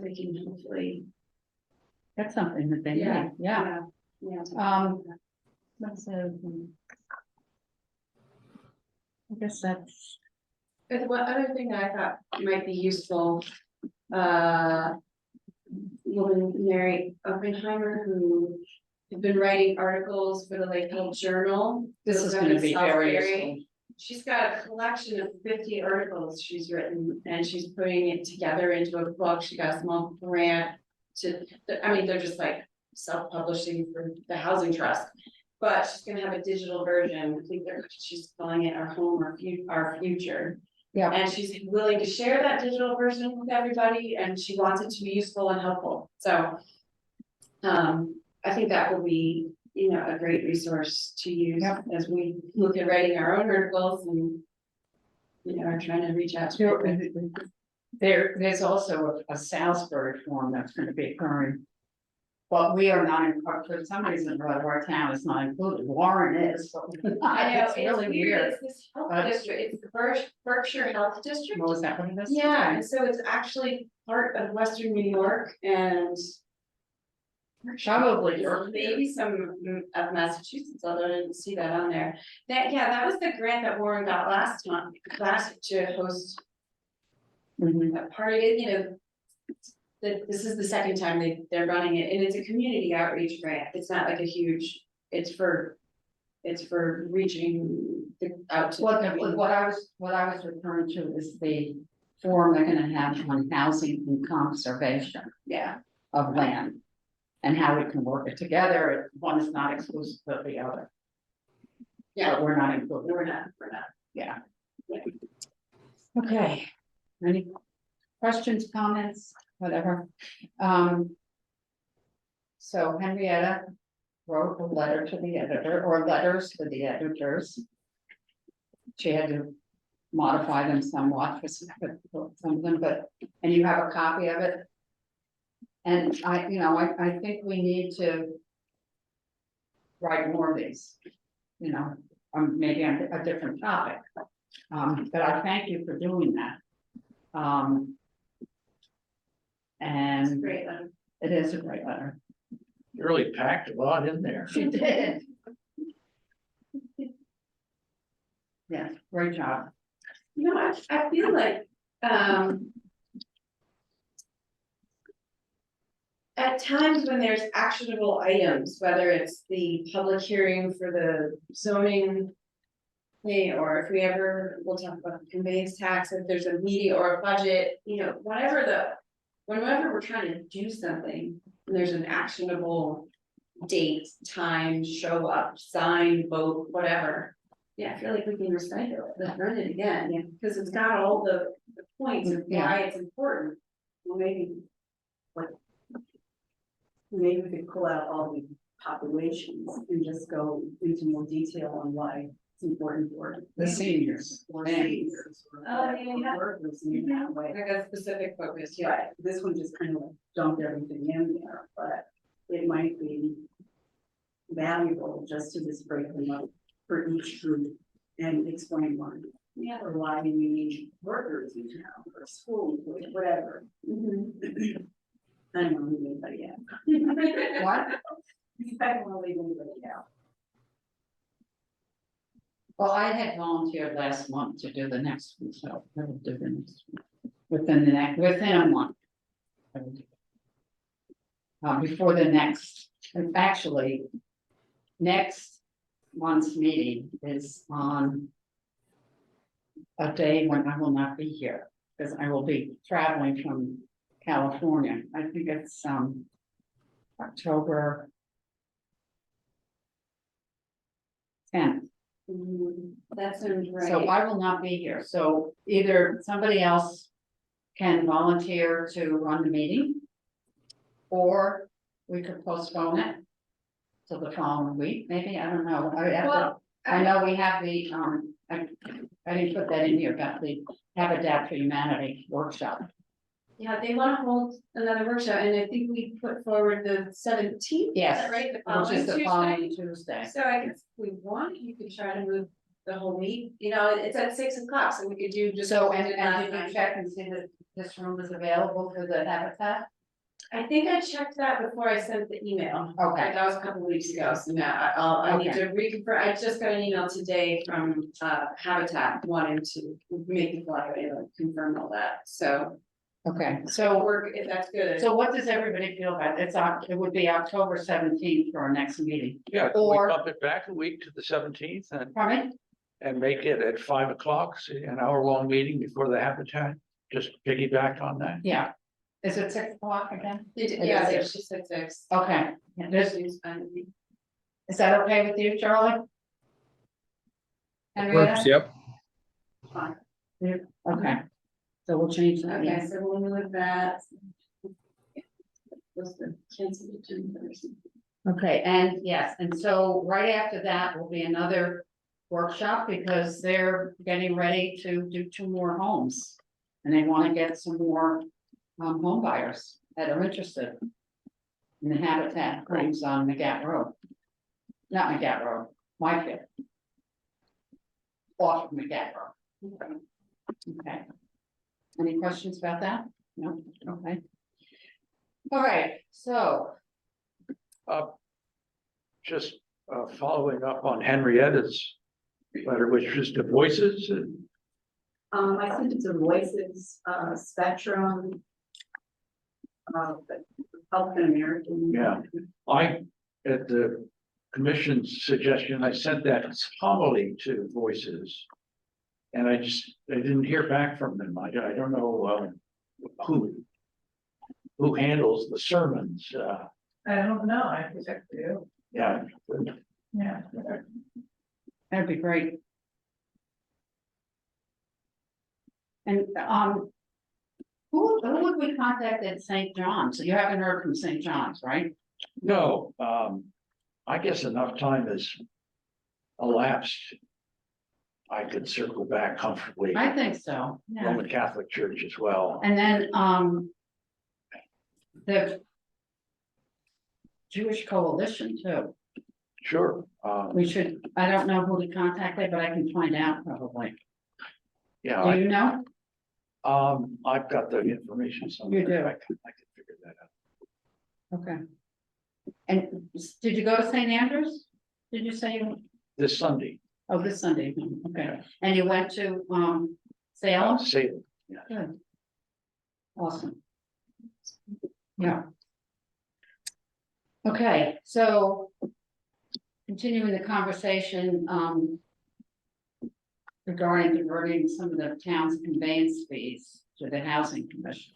they can hopefully, that's something that they Yeah. need, yeah. yeah. Let's see. I guess that's, But one other thing that I thought might be useful, woman Mary Oppenheimer, who had been writing articles for the Lakeville Journal. this is gonna be very useful. She's got a collection of 50 articles she's written, and she's putting it together into a book. She got a small grant to, I mean, they're just like self-publishing for the Housing Trust. But she's gonna have a digital version. I think she's calling it Our Home, Our Future. Yeah. And she's willing to share that digital version with everybody, and she wants it to be useful and helpful, so. I think that will be, you know, a great resource to use Yep. as we look at writing our own articles and. You know, are trying to reach out to people. There's also a Salisbury form that's gonna be occurring. But we are not, for some reason, our town is not included, Warren is. but I know, It's really weird. It's this health But- district, it's the Berkshire Health District. What was that, what it is? Yeah, and so it's actually part of Western New York and. Probably. Maybe some of Massachusetts, although I didn't see that on there. That was the grant that Warren got last to host Mhm. a party, you know. This is the second time they're running it, and it's a community outreach grant, it's not like a huge, it's for reaching out to. What I was referring to is the forum they're gonna have on housing and conservation Yeah, of land. And how we can work it together, one is not exclusive of the other. Yeah. But we're not included, we're not, yeah. Yeah. Okay, any questions, comments, whatever? So Henrietta wrote a letter to the editor, or letters to the editors. She had to modify them somewhat for some of them, but, and you have a copy of it. And I think we need to write more of these, you know, maybe on a different topic. But I thank you for doing that. And great, it is a great letter. You really packed a lot in there. She did. Yes, great job. you know, I feel like, at times when there's actionable items, whether it's the public hearing for the zoning. Thing, or if we ever, we'll talk about the conveyance tax, if there's a meeting or a budget, you know, whenever we're trying to do something, and there's an actionable. Date, time, show up, sign, vote, whatever. Yeah, I feel like we can recycle it, let's run it again, yeah, because it's got all the points of why it's important. Well, maybe we could pull out all the populations and just go into more detail on why it's important for The seniors. or and- seniors or Oh, yeah. workers in that way. Like a specific focus, yeah. Right, this one just kind of like dumped everything in there, but it might be valuable just to just break them up for each group and explain why. Yeah. or why do you need workers in town, or school, whatever. Mhm. I don't want to leave anybody out. What? I don't want to leave anybody out. Well, I had volunteered last month to do the next one, so I will do the next one. Within a month. I will do it. Before the next, and actually, next month's meeting is on a day when I will not be here, because I will be traveling from California. I think it's, October 10th. That sounds So right. I will not be here, so either somebody else can volunteer to run the meeting. Or we could postpone it till the following week, maybe, I don't know, Well, I know we have the, I didn't put that in here, but the Habitat for Humanity workshop. Yeah, they wanna hold another workshop, and I think we put forward the 17th. Yes, Right, the Which following is the Tuesday. following Tuesday. So I guess if we want, you could try to move the whole week, you know, it's at 6 o'clock, so we could do just. So, what we and did last did you night. check and see that this room is available for the Habitat? I think I checked that before I sent the email. Okay, That was a couple weeks ago, so now I need to reconfirm, I just got an email today from Habitat wanting to make the flyer and confirm all that, so. okay, So so, work, if that's good. so what does everybody feel about it? It would be October 17th for our next meeting. Yeah, can we Or- bump it back a week to the 17th Pardon? and make it at 5 o'clock, an hour-long meeting before the Habitat? Just piggyback on that. Yeah. Is it 6 o'clock again? Yeah, there, she said 6. Okay, yeah, This this, is fine with me. is that okay with you, Charlie? Works, Henrietta? yep. Fine. Okay, so we'll change that, Okay, yes. so we'll move that. Was the cancel agenda or something? Okay, and yes, and so right after that will be another workshop because they're getting ready to do 2 more homes. And they want to get some more home buyers that are interested in the Habitat homes on McGat Road. Not McGat Road, Whitefield. Off of McGat Road. Okay. Any questions about that? No, okay. All right, so, Just following up on Henrietta's letter, which was to Voices. I sent it to Voices, Spectrum. Republican American. Yeah. At the commission's suggestion, I sent that homily to Voices. And I didn't hear back from them. I don't know who handles the sermons. I don't know, I think I do. Yeah, Yeah. that'd be great. And, who would we contact at St. John's? You haven't heard from St. John's, right? no, I guess enough time has elapsed. I could circle back comfortably. I think so, yeah. Roman Catholic Church as well. And then, the Jewish Coalition too. Sure, We should, I don't know who to contact there, but I can find out probably. yeah, Do you know? I've got the information somewhere. You do. I can figure that out. Okay. And did you go to St. Andrews? Did you say, This Sunday, oh, this Sunday, okay, and you went to, Salem? Salem. Good. Awesome. Yeah. Okay, so. Continuing the conversation, regarding diverting some of the town's conveyance fees to the housing commission.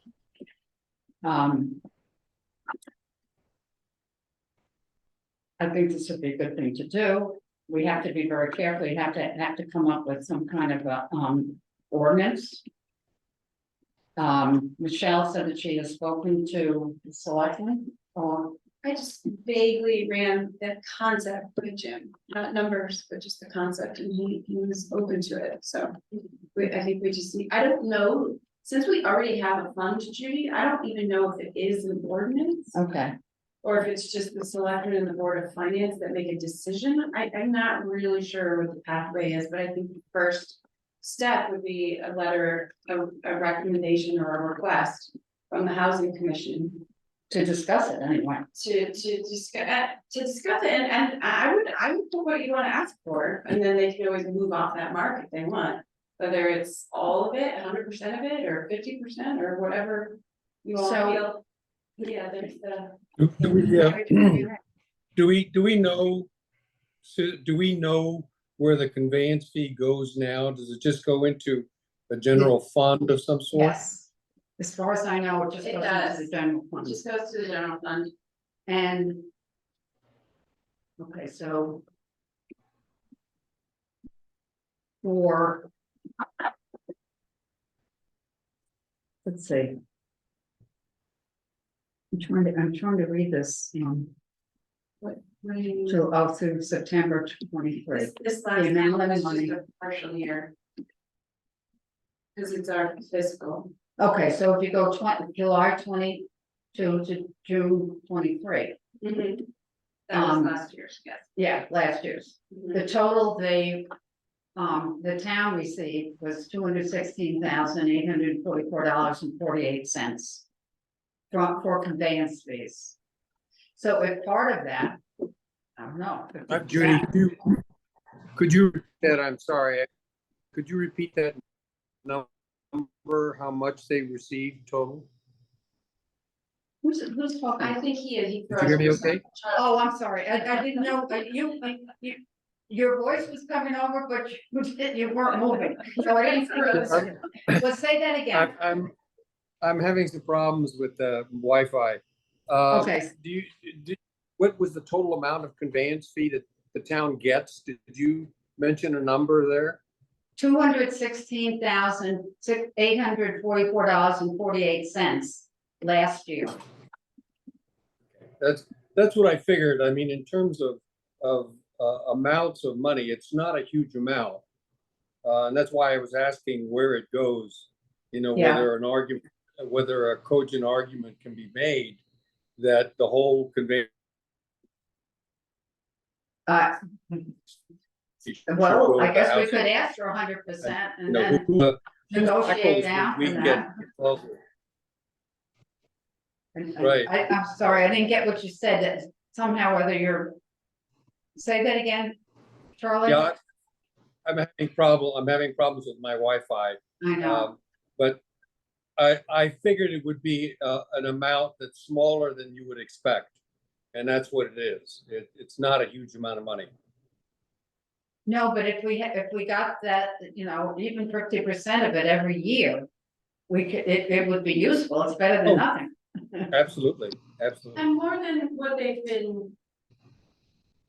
I think this would be a good thing to do. We have to be very careful. You have to come up with some kind of a, ordinance. Michelle said that she has spoken to the selectmen, or, I just vaguely ran the concept with Jim, not numbers, but just the concept, and he was open to it, so. I think we just need, I don't know, since we already have a fund, Judy, I don't even know if it is an ordinance. okay, Or if it's just the selectmen and the board of finance that make a decision, I'm not really sure what the pathway is, but I think the first step would be a letter, a recommendation or a request from the housing commission To discuss it anyway. to discuss it, and I would put what you wanna ask for, and then they can always move off that mark if they want. Whether it's all of it, 100% of it, or 50%, or whatever you all So- feel. Yeah, there's the. Do we know, do we know where the conveyance fee goes now? Does it just go into a general fund of some sort? Yes. As far as I know, it just It goes into does. the general It fund. just goes to the general fund. And. Okay, so. For. Let's see. I'm trying to read this, through September 23. This last The amount one of is money. just a partial year. Cause it's our fiscal. Okay, so if you go July 22 to June 23, That was last year's, yes. yeah, last year's. The total the town received was $216,844.48. For conveyance fees. So if part of that, I don't know. Judy, could you, that, I'm sorry, could you repeat that number, how much they received total? Who's talking? I think he. Did you hear me okay? Oh, I'm sorry, I didn't know, your voice was coming over, but you weren't moving, so I didn't. Let's say that again. I'm having some problems with the Wi-Fi. Okay. What was the total amount of conveyance fee that the town gets? Did you mention a number there? $216,844.48 last year. That's what I figured. I mean, in terms of amounts of money, it's not a huge amount. And that's why I was asking where it goes, Yeah. whether a cogent argument can be made that the whole conveyance. Well, I guess we could ask for 100% and then negotiate down from that. Right. I'm sorry, I didn't get what you said, that somehow whether say that again, Charlie? Yeah, I'm having problems with my Wi-Fi. I know, But I figured it would be an amount that's smaller than you would expect. And that's what it is. It's not a huge amount of money. no, but if we got that, even 50% of it every year, it would be useful, it's better than Oh. nothing. Absolutely, absolutely. And more than what they've been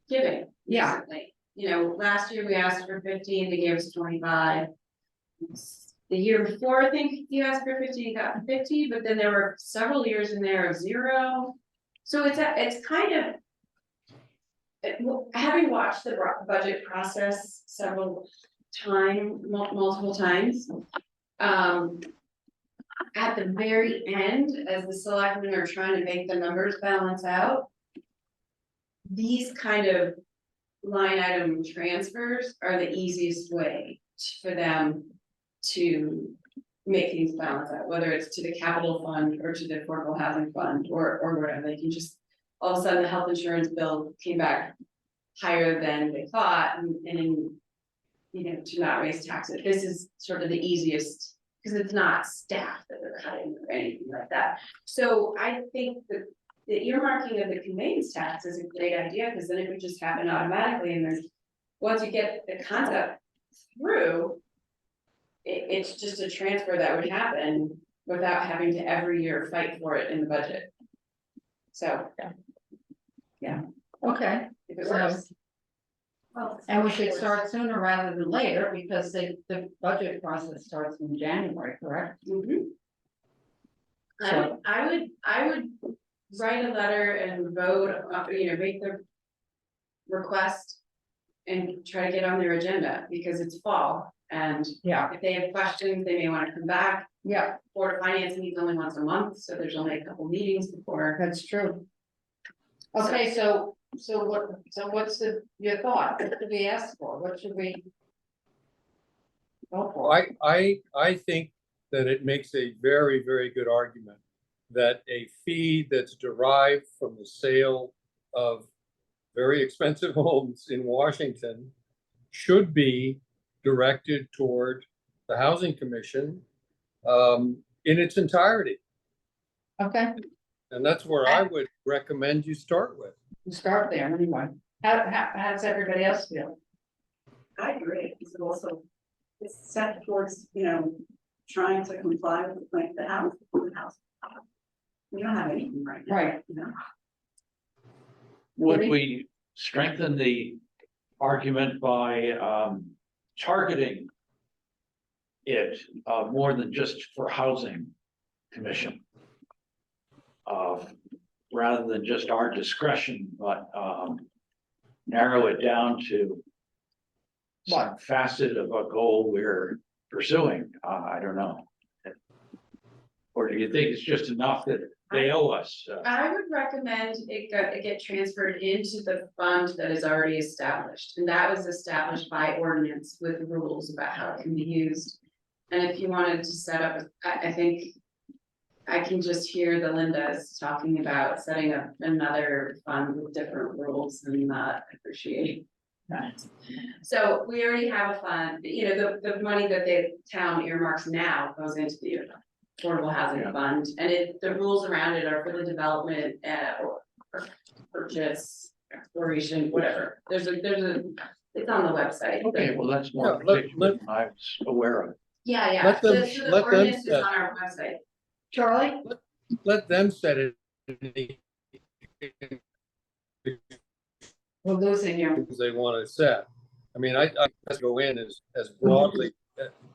giving Yeah. recently. Last year we asked for 15, they gave us 25. The year before, I think you asked for 50, you got 50, but then there were several years in there of 0. So it's kind of. Having watched the budget process multiple times. At the very end, as the selectmen are trying to make the numbers balance out. These kind of line item transfers are the easiest way for them to make things balance out, whether it's to the capital fund or to the affordable housing fund or whatever. They can just, all of a sudden, the health insurance bill came back higher than they thought and to not raise taxes. This is sort of the easiest, because it's not staff that they're cutting or anything like that. So I think that the earmarking of the conveyance tax is a great idea, because then it would just happen automatically, and once you get the concept through, it's just a transfer that would happen without having to every year fight for it in the budget. So. Yeah. Okay, If it so, works. and we should start sooner rather than later, because the budget process starts in January, correct? Mhm. So- I would write a letter and vote, make the request and try to get on their agenda, because it's fall, and Yeah, if they have questions, they may wanna come back. yeah, Board of Finance meets only once a month, so there's only a couple meetings before. that's true. Okay, so what's your thought? What should we ask for? What should we? Go for it. I think that it makes a very, very good argument that a fee that's derived from the sale of very expensive homes in Washington should be directed toward the Housing Commission in its entirety. Okay, And that's where I would recommend you start with. you start there anyway. How does everybody else feel? I agree, it's also, it's set towards, trying to comply with the house. We don't have anything right now. Right. Would Maybe- we strengthen the argument by targeting it more than just for housing commission? Rather than just our discretion, but narrow it down to some facet of a goal we're pursuing. I don't know. Or do you think it's just enough that they owe us? I would recommend it get transferred into the fund that is already established, and that was established by ordinance with rules about how it can be used. And if you wanted to set up, I think I can just hear the Lindas talking about setting up another fund with different rules and not appreciate that. So we already have a fund, the money that the town earmarks now goes into the affordable housing fund, and the rules around it are for the development, or purchase, exploration, whatever. It's on the website. Okay, well, that's more Yeah, particular than I was aware of. Yeah, yeah. Let them- The let them ordinance is set- on our website. Charlie? Let them set it. We're losing you. They want to set. I mean, I go in as broadly,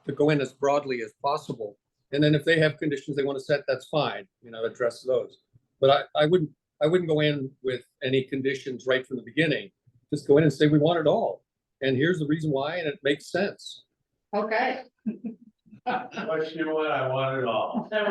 to go in as broadly as possible. And then if they have conditions they want to set, that's fine, address those. But I wouldn't go in with any conditions right from the beginning. Just go in and say, we want it all. And here's the reason why, and it makes sense. Okay. But you know what, I want it all. So,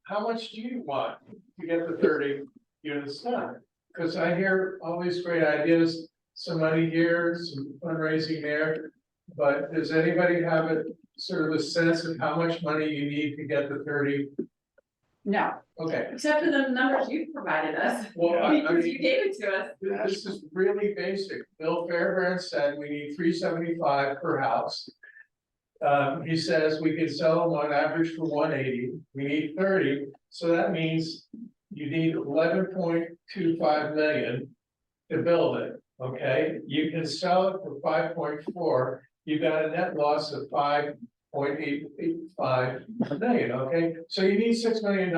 how much do you want to get the 30 units done? Because I hear all these great ideas, some money here, some fundraising there. But does anybody have a sort of a sense of how much money you need to get the 30? No, Okay, Except for the numbers you provided us. well, I Because you mean, gave it to us. this is really basic. Bill Fairbairn said we need 375 per house. He says we can sell them on average for 180. We need 30, so that means you need 11.25 million to build it, okay? You can sell it for 5.4. You got a net loss of 5.885 million, okay? So you need $6 million,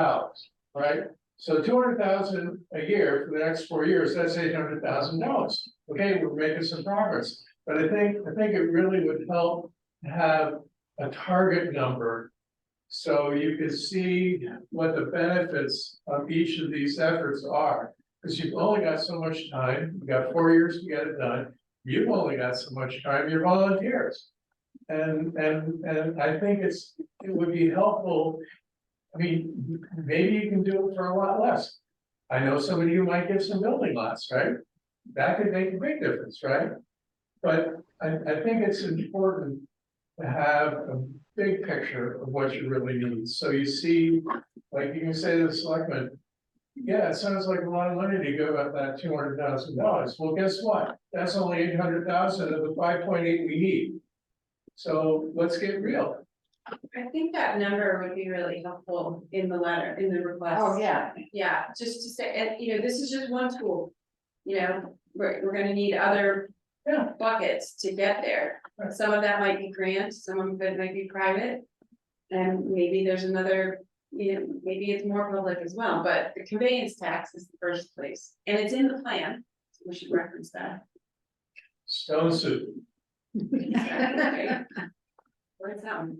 right? So 200,000 a year for the next 4 years, that's $800,000. Okay, we're making some progress, but I think it really would help to have a target number. So you can see what the benefits of each of these efforts are, because you've only got so much time, you've got 4 years to get it done. You've only got so much time, you're volunteers. And I think it would be helpful. I mean, maybe you can do it for a lot less. I know somebody who might get some building lots, right? That could make a big difference, right? But I think it's important to have a big picture of what you really need. So you see, like you can say to the selectmen, yeah, it sounds like a lot of money to give up that $200,000. Well, guess what? That's only 800,000 of the 5.8 we need. So let's get real. I think that number would be really helpful in the letter, in the request. oh, yeah, Yeah, just to say, and this is just one tool. We're gonna need other buckets to get there. Some of that might be grant, some of it might be private. And maybe there's another, maybe it's more public as well, but the conveyance tax is the first place, and it's in the plan, so we should reference that. Stone soup. What's that?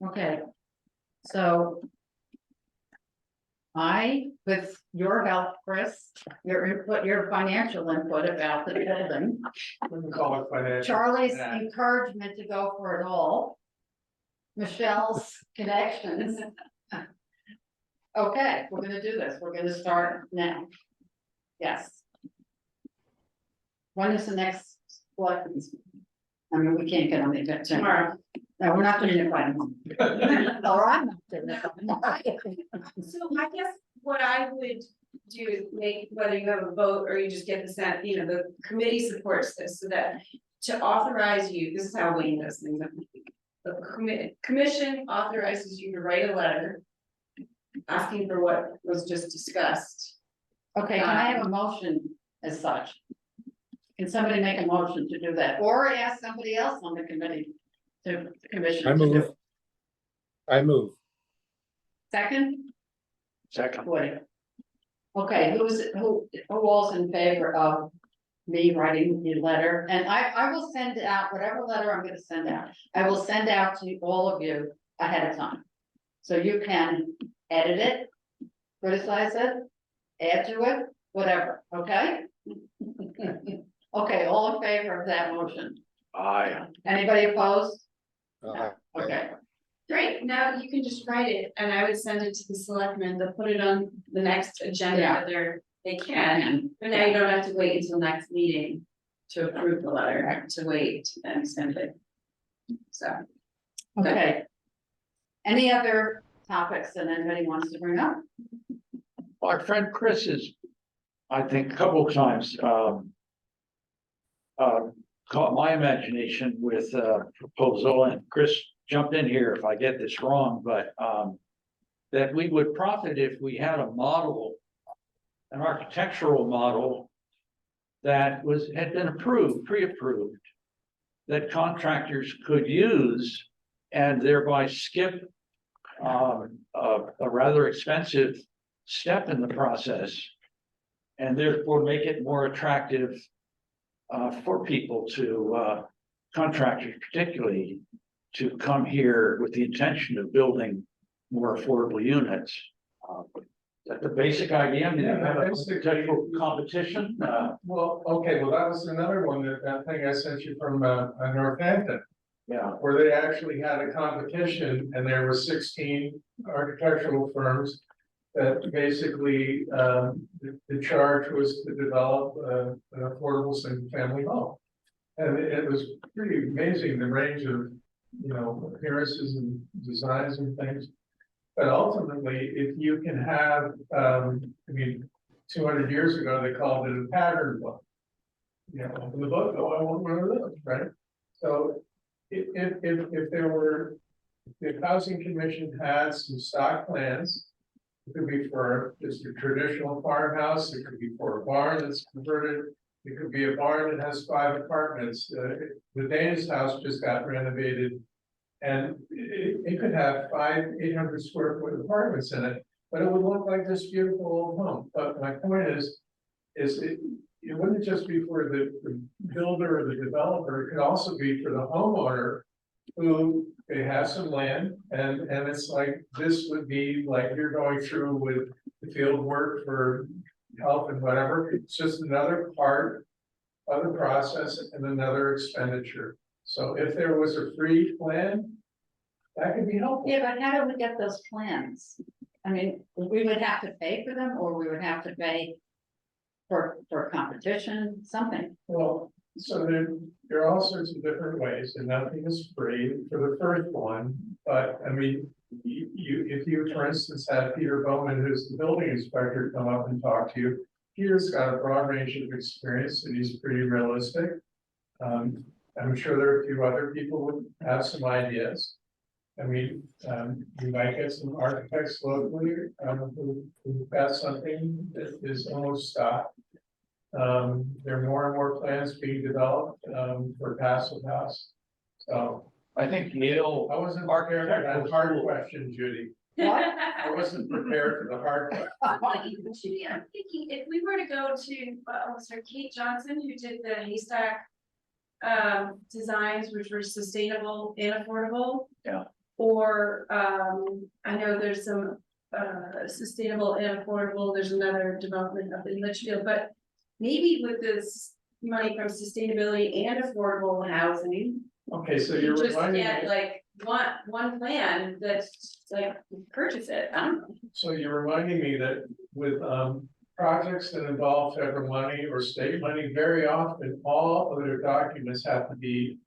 okay. So with your help, Chris, your input, your financial input about the building, We can call it financial. Charlie's Yeah. encouragement to go for it all, Michelle's connections. Okay, we're gonna do this. We're gonna start now. Yes. When is the next selectmen's? I mean, we can't get on the agenda. Tomorrow. No, we're not doing it by tomorrow. Or I'm not doing it by tomorrow. So I guess what I would do is make, whether you have a vote or you just get the sense, you know, the committee supports this, so that to authorize you, this is how Wayne does things. The commission authorizes you to write a letter asking for what was just discussed. Okay, can I have a motion as such? Can somebody make a motion to do that, or ask somebody else on the committee to commission? I to do move. it? I move. Second? Second. Woody. Okay, who all's in favor of me writing the letter? And I will send out whatever letter I'm gonna send out. I will send out to all of you ahead of time. So you can edit it, criticize it, add to it, whatever, okay? Okay, all in favor of that motion? Aye. Anybody opposed? Uh, Okay, Great, now you can just write it, and I would send it to the selectmen, they'll put it on the next agenda Yeah. that they can. But now you don't have to wait until next meeting to approve the letter, to wait and send it. So, okay. Any other topics that anybody wants to bring up? Our friend Chris is, I think, a couple of times, caught my imagination with a proposal, and Chris, jump in here if I get this wrong, but, that we would profit if we had a model, an architectural model that had been approved, pre-approved, that contractors could use and thereby skip a rather expensive step in the process, and therefore make it more attractive for people to, contractors particularly, to come here with the intention of building more affordable units. Is that the basic idea? I mean, Yeah, you have a basically- potential competition, Well, okay, well, that was another one, that thing I sent you from, Northampton, yeah. where they actually had a competition, and there were 16 architectural firms. That basically, the charge was to develop, an affordable single family home. And it was pretty amazing, the range of, you know, appearances and designs and things. But ultimately, if you can have, I mean, 200 years ago, they called it a pattern book. You know, open the book, oh, I want one of those, right? So if there were, if the housing commission had some stock plans, it could be for just a traditional farmhouse, it could be for a barn that's converted, it could be a barn that has 5 apartments. The Danis house just got renovated. And it could have 800 square foot apartments in it, but it would look like this beautiful old home. But my point is it wouldn't just be for the builder or the developer, it could also be for the homeowner. Who they have some land, and it's like, this would be like you're going through with the field work for health and whatever, it's just another part of the process and another expenditure. So if there was a free plan, that could be helpful. Yeah, but how do we get those plans? I mean, we would have to pay for them, or we would have to pay for competition, something. Well, so there are all sorts of different ways, and nothing is free for the first one, but I mean. If you, for instance, had Peter Bowman, who's the building inspector, come up and talk to you, Peter's got a broad range of experience and he's pretty realistic. I'm sure there are a few other people who have some ideas. I mean, you might get some architects locally, who've got something that is almost stock. There are more and more plans being developed, for passive house. So I think Yale, I wasn't prepared for that hard question, Judy. What? I wasn't prepared for the hard question. Judy, I'm thinking if we were to go to, sorry, Kate Johnson, who did the haystack. Designs which were sustainable and affordable. Yeah. Or, I know there's some, sustainable and affordable, there's another development up in Litchfield, but. Maybe with this money from sustainability and affordable housing, Okay, so you you're just reminding get me, like one plan that's like, purchase it, I don't know. so you're reminding me that with projects that involve federal money or state money, very often all of their documents have to be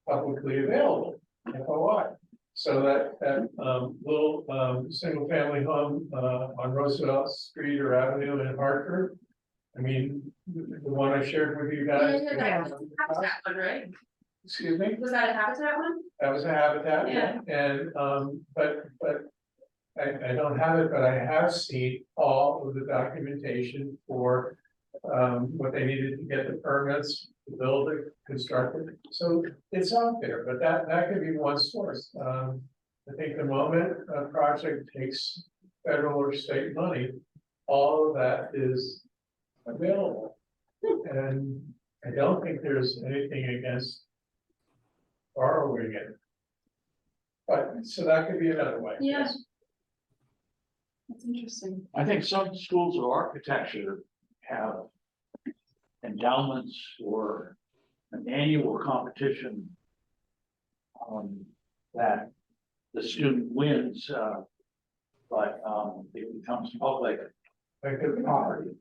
publicly available, FOI. So that little, single family home, on Roosevelt Street or Avenue in Hartford. I mean, the one I shared with you guys. Habitat one, right? Excuse me? Was that a Habitat one? That was a habitat, Yeah. and, but I don't have it, but I have seen all of the documentation for. What they needed to get the permits, to build it, construct it, so it's out there, but that could be one source. I think the moment a project takes federal or state money, all of that is available. And I don't think there's anything against borrowing it. But, so that could be another way. Yeah. yes. That's interesting. I think some schools of architecture have endowments or an annual competition. That the student wins, but it becomes public Like the property.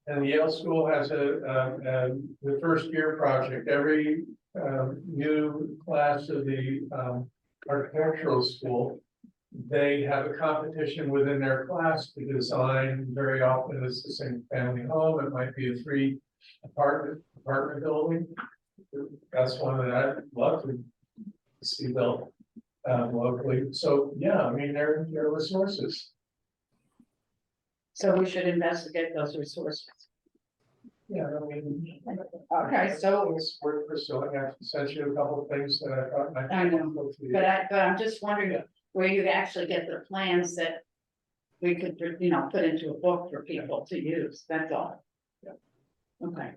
And the Yale School has the first year project, every new class of the architectural school. They have a competition within their class to design, very often it's the same family home, it might be a 3 apartment building. That's one that I'd love to see built locally, so yeah, I mean, they're resources. So we should investigate those resources. Yeah, I mean. Okay, so, It's worth pursuing, I've sent you a couple of things that I thought might. I know, but I'm just wondering where you actually get the plans that we could, put into a book for people to use, that's all. Yeah. Okay,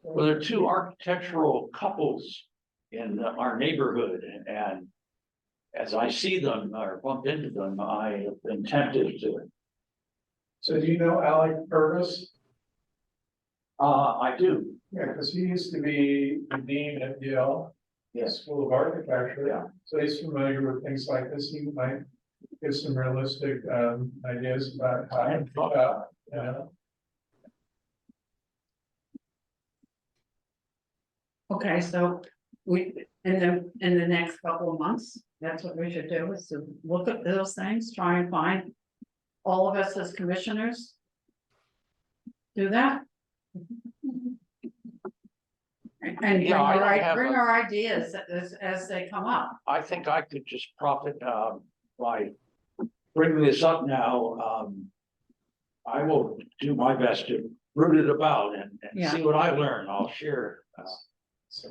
Well, there are 2 architectural couples in our neighborhood, and as I see them or bump into them, I have been tempted to. So do you know Alec Purvis? I do. Yeah, because he used to be the dean at Yale. Yes. School of Architecture. Yeah. So he's familiar with things like this. He might give some realistic ideas about how, okay, so in the next couple of months, that's what we should do, is to look at those things, try and find all of us as commissioners. Do that. And bring Yeah, I don't have bring a- our ideas as they come up. I think I could just profit by bringing this up now. I will do my best to root it about and Yeah. see what I learn. I'll share. so.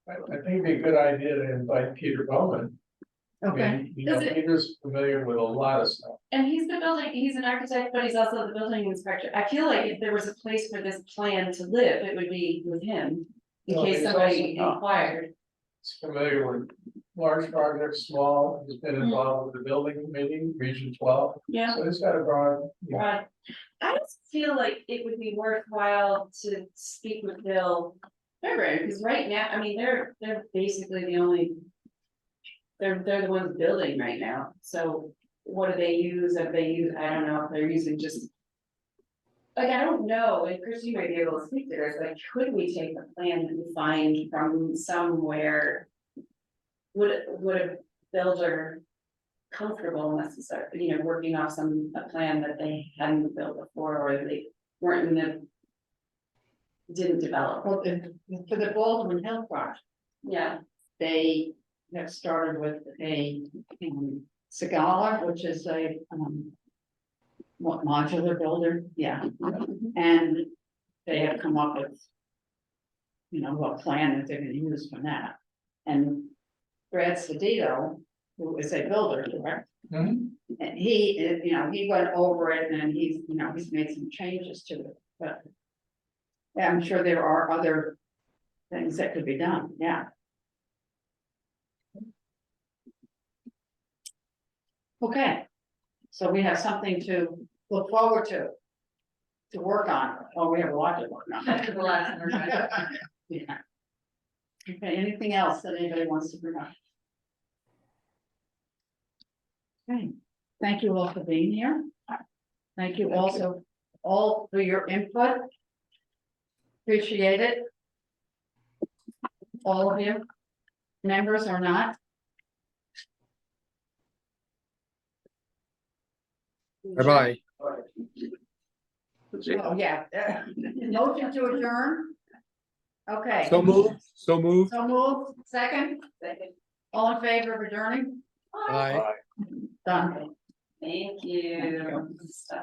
I think it'd be a good idea to invite Peter Bowman. I Okay, mean, you know, Does it- Peter's familiar with a lot of stuff. And he's he's an architect, but he's also the building inspector. I feel like if there was a place for this plan to live, it would be with him. In Well, case he's somebody also- inquired. He's familiar with large projects, small, he's been involved with the building committee, Region 12. Yeah. So he's got a broad, Right. I just feel like it would be worthwhile to speak with Bill Fairbairn, because right now, I mean, they're basically the only. They're the ones building right now, so what do they use? If they use, I don't know if they're using just. Like, I don't know, and Chris, you might be able to speak to this, like, could we take a plan that we find from somewhere? Would a builder comfortable necessarily, working off a plan that they hadn't built before, or they weren't in the. Didn't develop, well, for the Baldwin Hill project, yeah, they have started with a Sagala, which is a modular builder, yeah. And they have come up with what plan that they're gonna use for that. And Brad Sedito, who is a builder, correct? Mhm. And he went over it and he's made some changes to it, but yeah, I'm sure there are other things that could be done, yeah. Okay, so we have something to look forward to work on, well, we have a lot to work on. That's the last one, right? Yeah. Okay, anything else that anybody wants to bring up? Okay, thank you all for being here. Thank you also all for your input. Appreciate it. all of you? Members or not? Bye-bye. That's it. Oh, yeah. Motion to adjourn? Okay. So moved, so moved. So moved, second? Second. All in favor of adjourning? Bye. Done. Thank you.